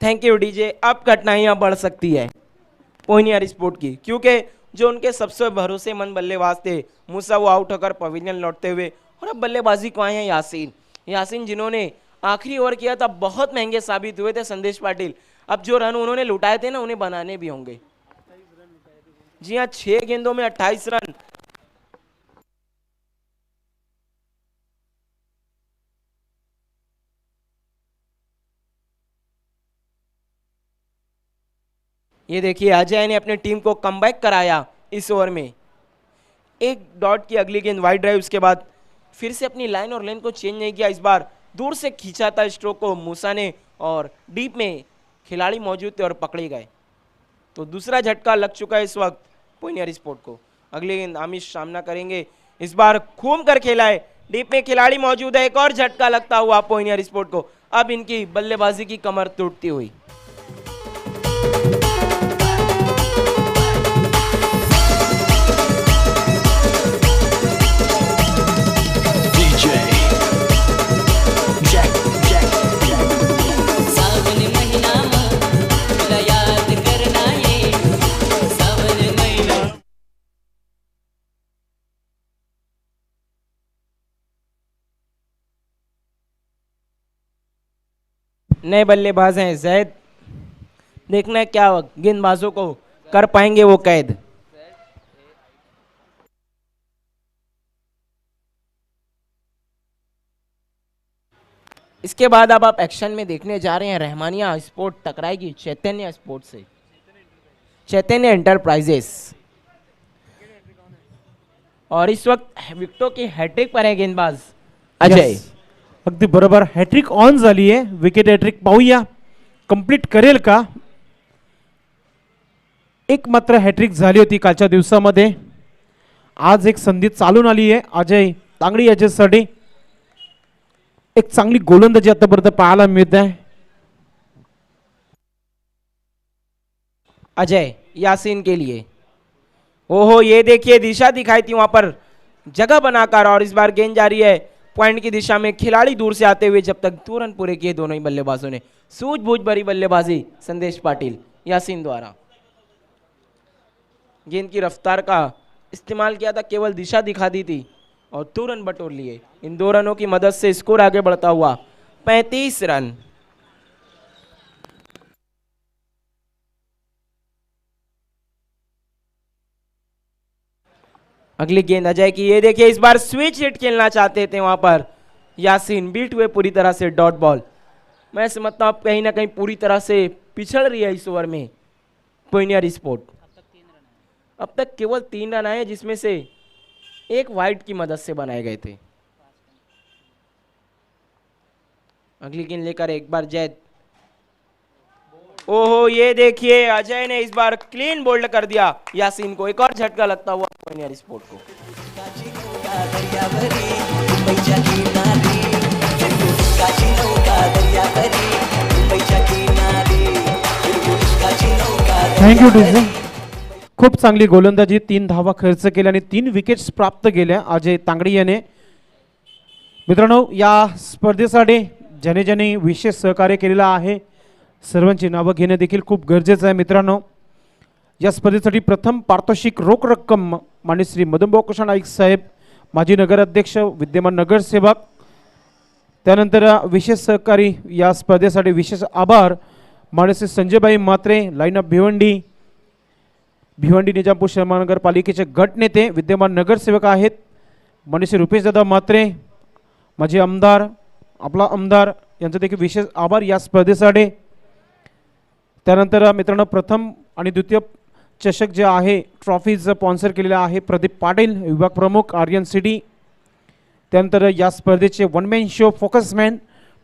Thank you DJ. अब कठिनाइयां बढ़ सकती है पोइनियर स्पोर्ट की, क्योंकि जो उनके सबसे भरोसेमंद बल्लेबाज थे मूसा, वो आउट होकर पवेलियन लौटते हुए, और अब बल्लेबाजी को आए हैं यासीन जिन्होंने आखिरी ओवर किया था, बहुत महंगे साबित हुए थे संदेश पाटिल। अब जो रन उन्होंने लुटाए थे ना, उन्हें बनाने भी होंगे। जी हाँ, 6 गेंदों में 28 रन। ये देखिए अजय ने अपनी टीम को कमबैक कराया इस ओवर में, एक डॉट की अगली गेंद वाइड ड्राइव, उसके बाद फिर से अपनी लाइन और लेन को चेंज नहीं किया, इस बार दूर से खींचा था स्ट्रोक को मूसा ने, और डीप में खिलाड़ी मौजूद थे और पकड़े गए। तो दूसरा झटका लग चुका है इस वक्त पोइनियर स्पोर्ट को। अगली गेंद आमिश सामना करेंगे, इस बार घूम कर खेला है, डीप में खिलाड़ी मौजूद है, एक और झटका लगता हुआ पोइनियर स्पोर्ट को। अब इनकी बल्लेबाजी की कमर टूटती हुई। DJ नए बल्लेबाज हैं जैद। देखना है क्या गेंदबाजों को कर पाएंगे वो कैद। इसके बाद अब आप एक्शन में देखने जा रहे हैं रहमानिया स्पोर्ट टकराएगी चैतन्य स्पोर्ट से, चैतन्य एंटरप्राइजेस। और इस वक्त विकेटों की हैट्रिक पर है गेंदबाज अजय। Yes. अगदी बरोबर, हॅट्रिक ऑन झाली आहे, विकेट हॅट्रिक पाहूया कंप्लीट करेल का. एक मात्र हॅट्रिक झाली होती कालच्या दिवसामध्ये, आज एक संधी चालून आली आहे अजय तांगडी याच्यासाठी. एक चांगली गोलंदाजी आतापर्यंत पाहायला मिळत आहे. अजय यासीन के लिए, ओहो ये देखिए दिशा दिखाई थी वहां पर जगह बनाकर, और इस बार गेंद जा रही है पॉइंट की दिशा में, खिलाड़ी दूर से आते हुए जब तक 2 रन पूरे किए दोनों ही बल्लेबाजों ने। सूझबूझ भरी बल्लेबाजी संदेश पाटिल यासीन द्वारा, गेंद की रफ्तार का इस्तेमाल किया था, केवल दिशा दिखा दी थी और 2 रन बटोर लिए। इन 2 रनों की मदद से स्कोर आगे बढ़ता हुआ 35 रन। अगली गेंद अजय की, ये देखिए इस बार स्विच हिट खेलना चाहते थे वहां पर यासीन, बीट हुए पूरी तरह से डॉट बॉल। मैं समझता हूं कहीं ना कहीं पूरी तरह से पिछड़ रही है इस ओवर में पॉइनियर स्पोर्ट। अब तक केवल 3 रन आए जिसमें से एक वाइड की मदद से बनाए गए थे। अगली गेंद लेकर एक बार जैद, ओहो ये देखिए अजय ने इस बार क्लीन बोल्ड कर दिया यासीन को, एक और झटका लगता हुआ पॉइनियर स्पोर्ट को। Thank you DJ. खूप चांगली गोलंदाजी, 3 धावा खर्च केल्या आणि 3 विकेट्स प्राप्त केल्या अजय तांगडी याने. मित्रांनो, या स्पर्धेसाठी ज्याने ज्याने विशेष सहकार्य केलेलं आहे सर्वांची नावं घेणं देखील खूप गरजेचं आहे. मित्रांनो, या स्पर्धेसाठी प्रथम पारितोषिक रोख रक्कम माननीय श्री मदनभाऊ कृष्ण नाईक साहेब, माजी नगराध्यक्ष, विद्यमान नगरसेवक. त्यानंतर विशेष सहकारी या स्पर्धेसाठी विशेष आभार माननीय श्री संजयभाई म्हात्रे, लाईन ऑफ भिवंडी, भिवंडी निजामपूर शहर नगरपालिकेचे गट नेते, विद्यमान नगरसेवक आहेत माननीय श्री रुपेशदादा म्हात्रे, माजी आमदार, आपला आमदार यांचा देखील विशेष आभार या स्पर्धेसाठी. त्यानंतर मित्रांनो, प्रथम आणि द्वितीय चषक जे आहे ट्रॉफीज स्पॉन्सर केलेले आहे प्रदीप पाटील, विभाग प्रमुख आर्यन सिटी. त्यानंतर या स्पर्धेचे वन मॅन शो फोकसमॅन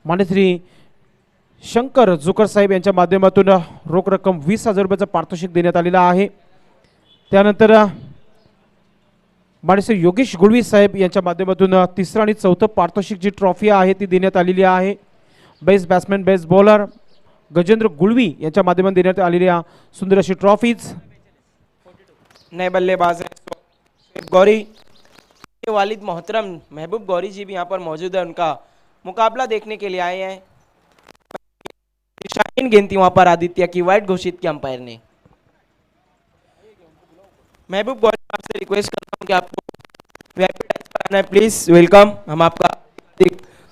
माननीय श्री शंकर जुकर साहेब यांच्या माध्यमातून रोख रक्कम 20,000 रुपयाचं पारितोषिक देण्यात आलेलं आहे. त्यानंतर माननीय श्री योगेश गुळवी साहेब यांच्या माध्यमातून 3रं आणि 4थं पारितोषिक जी ट्रॉफी आहे ती देण्यात आलेली आहे. Best batsman, best bowler Gajendra Gulvi यांच्या माध्यमातून देण्यात आलेल्या सुंदर अशी ट्रॉफीज. नए बल्लेबाज हैं गौरी, वालिद मोहतरम महबूब गौरी जी भी यहाँ पर मौजूद है, उनका मुकाबला देखने के लिए आए हैं। शाहीन गेंद थी वहां पर आदित्य की, वाइड घोषित किया अंपायर ने। महबूब गौरी, आपसे रिक्वेस्ट करता हूं कि आपको वीआईपी टच पर आना है प्लीज। वेलकम, हम आपका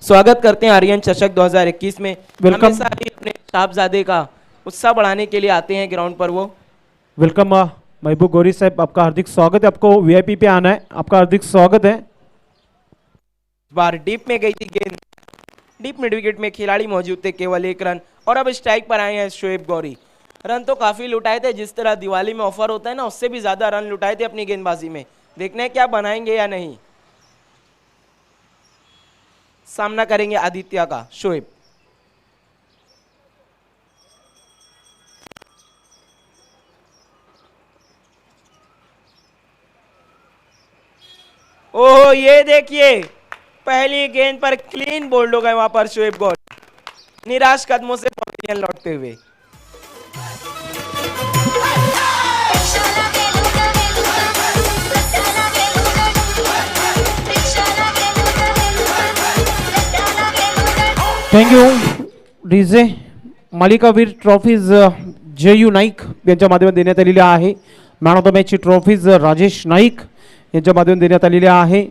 स्वागत करते हैं आर्यन चषक 2021 में। वेलकम। हमेशा ही अपने साहबजादे का उत्साह बढ़ाने के लिए आते हैं ग्राउंड पर वो। वेलकम महबूब गौरी साहब, आपका हार्दिक स्वागत है, आपको वीआईपी पे आना है, आपका हार्दिक स्वागत है. बार डीप में गई थी गेंद, डीप मिड विकेट में खिलाड़ी मौजूद थे, केवल 1 रन, और अब स्ट्राइक पर आए हैं शोएब गौरी। रन तो काफी लुटाए थे, जिस तरह दिवाली में ऑफर होता है ना, उससे भी ज्यादा रन लुटाए थे अपनी गेंदबाजी में। देखना है क्या बनाएंगे या नहीं। सामना करेंगे आदित्य का शोएब। ओहो ये देखिए पहली गेंद पर क्लीन बोल्ड हो गए वहां पर शोएब गौरी, निराश कदमों से पवेलियन लौटते हुए। Thank you DJ. मालिकावीर ट्रॉफीज JU नाईक यांच्या माध्यमातून देण्यात आलेल्या आहे. मॅन ऑफ द मॅचची ट्रॉफीज राजेश नाईक यांच्या माध्यमातून देण्यात आलेल्या आहे.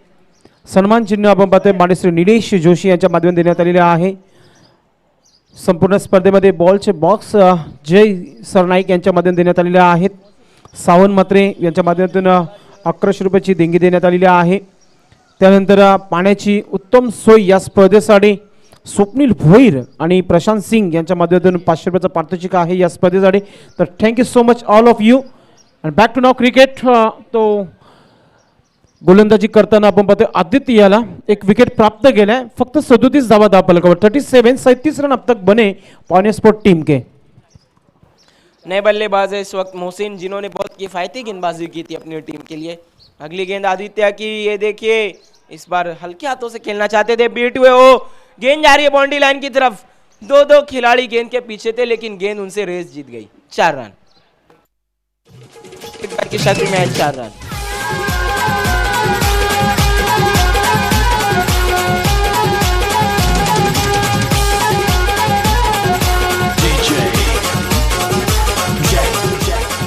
सन्मान चिन्ह आपण पाहतोय माननीय श्री निलेश जोशी यांच्या माध्यमातून देण्यात आलेले आहे. संपूर्ण स्पर्धेमध्ये बॉलचे बॉक्स जय सरनाईक यांच्या माध्यमातून देण्यात आलेले आहेत. सावंत म्हात्रे यांच्या माध्यमातून 1100 रुपयाची देणगी देण्यात आलेली आहे. त्यानंतर पाण्याची उत्तम सोय या स्पर्धेसाठी स्वप्नील भोईर आणि प्रशांत सिंग यांच्या माध्यमातून 500 रुपयाचा पारितोषिक आहे या स्पर्धेसाठी. तर thank you so much all of you. आणि बॅक टू नाव क्रिकेट. तो गोलंदाजी करताना आपण पाहतो आदित्य याला एक विकेट प्राप्त केलाय. फक्त 37 धावा फलकावर 37 रन अब तक बने पानी स्पोर्ट टीम के. नए बल्लेबाज है इस वक्त मोहसिन, जिन्होंने बहुत किफायती गेंदबाजी की थी अपनी टीम के लिए. अगली गेंद आदित्य की, ये देखिए इस बार हल्के हाथों से खेलना चाहते थे, बीट हुए हो. गेंद जा रही है बाउंड्री लाइन की तरफ. दो खिलाड़ी गेंद के पीछे थे लेकिन गेंद उनसे रेस जीत गई. 4 रन एक बार की शक्ल में 4 रन.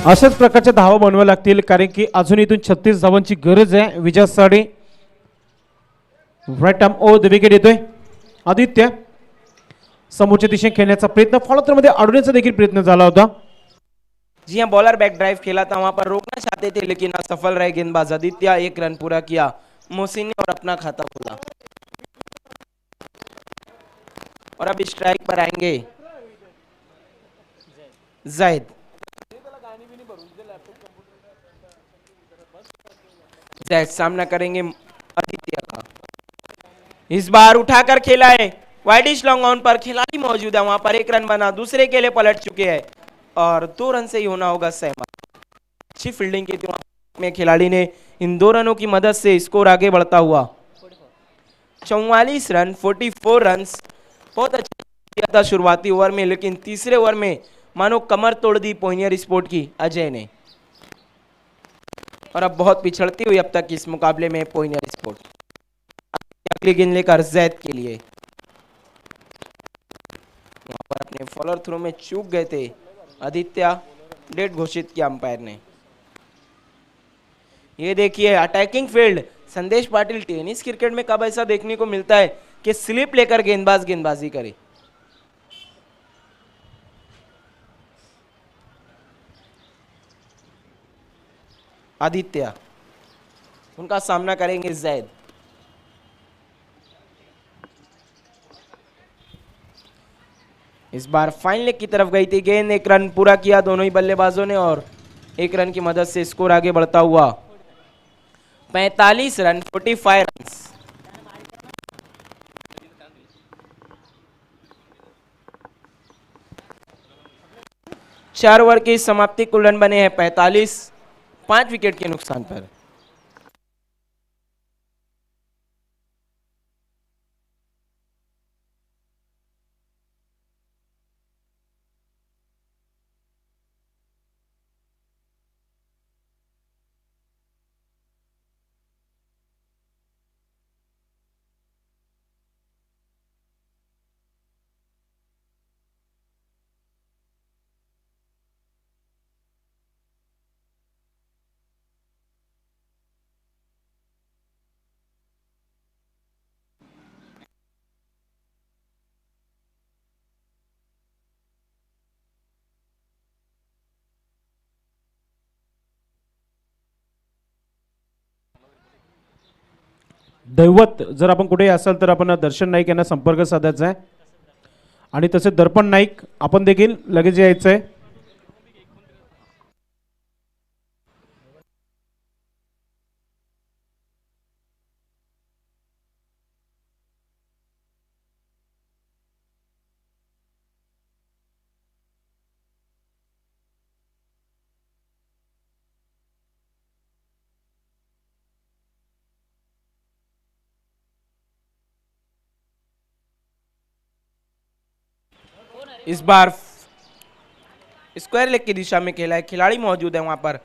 अशाच प्रकारच्या धावा बनवाव्या लागतील कारण की अजून इथून 36 धावांची गरज आहे विजयासाठी. Right arm over the wicket येतोय. आदित्य समोरच्या दिशेने खेळण्याचा प्रयत्न, फॉलो मध्ये अडवण्याचा देखील प्रयत्न झाला होता. जी हाँ, बॉलर बैक ड्राइव खेला था, वहां पर रोकना चाहते थे लेकिन असफल रहे गेंदबाज आदित्य. 1 रन पूरा किया मोहसिन ने और अपना खाता खोला. और अब स्ट्राइक पर आएंगे जायद. जायद सामना करेंगे आदित्य का. इस बार उठाकर खेला है वाइडिश लॉन्ग ऑन पर. खिलाड़ी मौजूद है वहां पर. 1 रन बना, दूसरे के लिए पलट चुके हैं और 2 रन से ही होना होगा सहमत. अच्छी फील्डिंग की थी में खिलाड़ी ने. इन 2 रनों की मदद से स्कोर आगे बढ़ता हुआ 44 रन 44 रन. बहुत अच्छा किया था शुरुआती ओवर में लेकिन तीसरे ओवर में मानो कमर तोड़ दी पोइनियर स्पोर्ट की अजय ने. और अब बहुत पिछड़ती हुई अब तक इस मुकाबले में पोइनियर स्पोर्ट. अगली गेंद लेकर जैद के लिए. वहां पर अपने फॉलोअर थ्रो में चूक गए थे आदित्य. डेट घोषित किया अंपायर ने. ये देखिए अटैकिंग फील्ड. संदेश पाटिल, टेनिस क्रिकेट में कब ऐसा देखने को मिलता है कि स्लिप लेकर गेंदबाज गेंदबाजी करे. आदित्य, उनका सामना करेंगे जैद. इस बार फाइन लेग की तरफ गई थी गेंद. 1 रन पूरा किया दोनों ही बल्लेबाजों ने और 1 रन की मदद से स्कोर आगे बढ़ता हुआ 45 रन 45 रन. 4 ओवर की समाप्ति, कुल रन बने हैं 45, 5 विकेट के नुकसान पर. दैवत जर आपण कुठे असाल तर आपण दर्शन नाईक यांना संपर्क साधायचा आहे. आणि तसे दर्पण नाईक आपण देखील लगेच यायचं आहे. इस बार स्क्वायर लेग की दिशा में खेला है. खिलाड़ी मौजूद है वहां पर.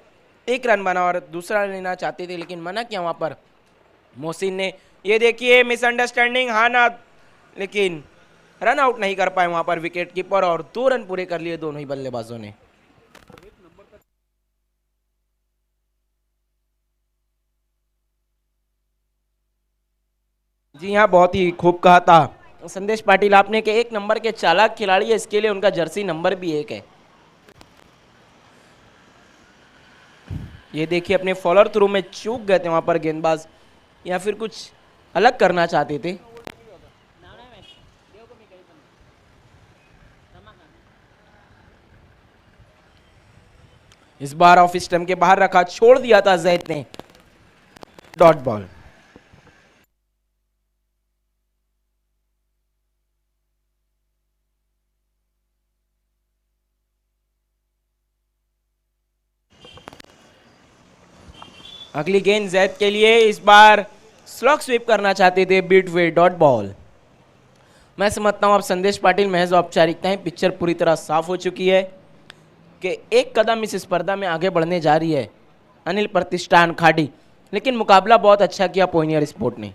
1 रन बना और दूसरा लेना चाहते थे लेकिन मना किया वहां पर मोहसिन ने. ये देखिए मिसअंडरस्टैंडिंग, हाँ ना, लेकिन रन आउट नहीं कर पाए वहां पर विकेट कीपर और 2 रन पूरे कर लिए दोनों ही बल्लेबाजों ने. जी हाँ, बहुत ही खूब कहा था संदेश पाटिल आपने के एक नंबर के चालाक खिलाड़ी है, इसके लिए उनका जर्सी नंबर भी 1 है। ये देखिए अपने फॉलोअर थ्रू में चूक गए थे वहां पर गेंदबाज, या फिर कुछ अलग करना चाहते थे। इस बार ऑफ स्टंप के बाहर रखा, छोड़ दिया था जैद ने, डॉट बॉल। अगली गेंद जैद के लिए, इस बार स्लॉग स्वीप करना चाहते थे बीट वे, डॉट बॉल। मैं समझता हूं अब संदेश पाटिल महज औपचारिकताएं, पिक्चर पूरी तरह साफ हो चुकी है कि एक कदम इस स्पर्धा में आगे बढ़ने जा रही है अनिल प्रतिष्ठान खाड़ी, लेकिन मुकाबला बहुत अच्छा किया पोइनियर स्पोर्ट ने।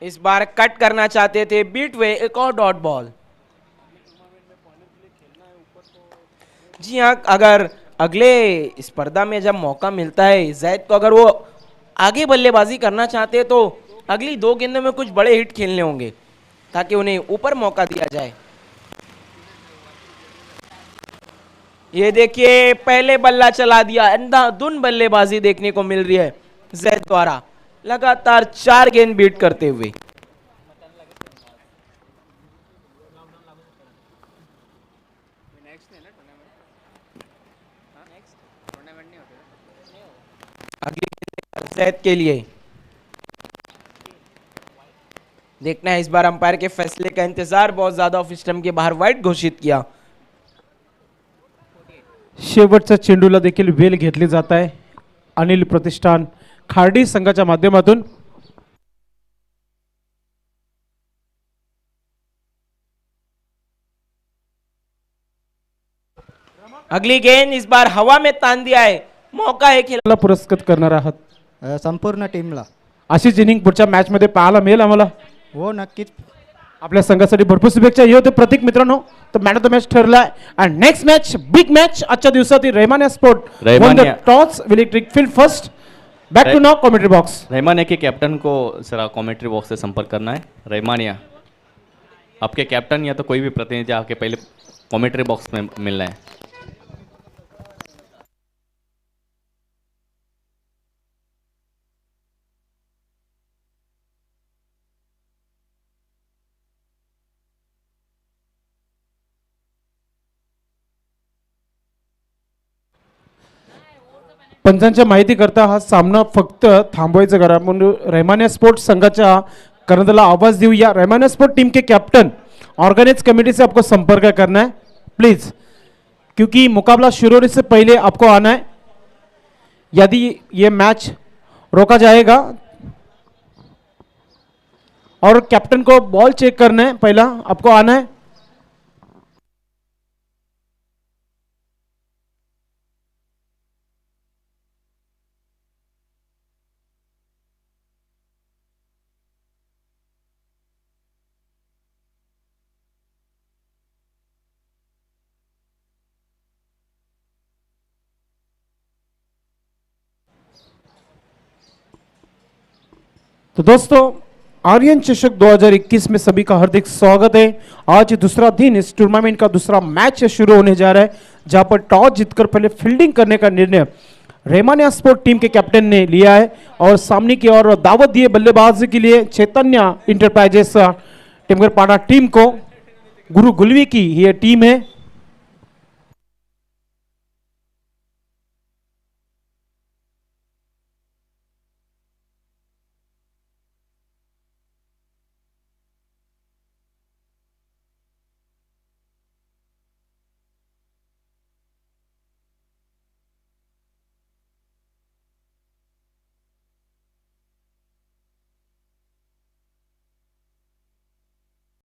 इस बार कट करना चाहते थे बीट वे, एक और डॉट बॉल। जी हाँ, अगर अगले स्पर्धा में जब मौका मिलता है जैद को, अगर वो आगे बल्लेबाजी करना चाहते हैं तो अगली 2 गेंदों में कुछ बड़े हिट खेलने होंगे ताकि उन्हें ऊपर मौका दिया जाए। ये देखिए पहले बल्ला चला दिया, अंधाधुन बल्लेबाजी देखने को मिल रही है जैद द्वारा, लगातार 4 गेंद बीट करते हुए। अगली जैद के लिए देखना है, इस बार अंपायर के फैसले का इंतजार, बहुत ज्यादा ऑफ स्टंप के बाहर वाइड घोषित किया। शेवटच्या चेंडूला देखील वेल घेतली जात आहे अनिल प्रतिष्ठान खार्डी संघाच्या माध्यमातून। अगली गेंद इस बार हवा में तान दिया है, मौका है खिलाड़ी ला पुरस्कृत करणार आहात। संपूर्ण टीमला अशीच इनिंग पुढच्या मॅच मध्ये पाहायला मिळेल आम्हाला। हो नक्कीच। आपल्या संघासाठी भरपूर शुभेच्छा। हे होते प्रतीक मित्रांनो, तर मॅन ऑफ द मॅच ठरलाय आणि नेक्स्ट मॅच बिग मॅच आजच्या दिवसातील Rahmania sport won the toss elected field first. Back to now commentary box. Rahmania के कैप्टन को जरा कमेंट्री बॉक्स से संपर्क करना है। रहमानिया आपके कैप्टन या तो कोई भी प्रतिनिधि आके पहले कमेंट्री बॉक्स में मिलना है। पंचांच्या माहिती करता हा सामना फक्त थांबवायचा करा म्हणून रहमानिया स्पोर्ट्स संघाच्या कर्णधाराला आवाज देऊया। रहमानिया स्पोर्ट टीम के कैप्टन ऑर्गेनाइज कमेटी से आपको संपर्क करना है प्लीज, क्योंकि मुकाबला शुरू होने से पहले आपको आना है। यदि ये मैच रोका जाएगा और कैप्टन को बॉल चेक करना है, पहला आपको आना है। तो दोस्तों आर्यन चषक 2021 में सभी का हार्दिक स्वागत है। आज दूसरा दिन इस टूर्नामेंट का दूसरा मैच शुरू होने जा रहा है, जहां पर टॉस जीतकर पहले फील्डिंग करने का निर्णय रहमानिया स्पोर्ट टीम के कैप्टन ने लिया है और सामने की ओर दावत दिए बल्लेबाजी के लिए चैतन्य इंटरप्राइजेस टिमगरपाड़ा टीम को। गुरु गुलवी की यह टीम है।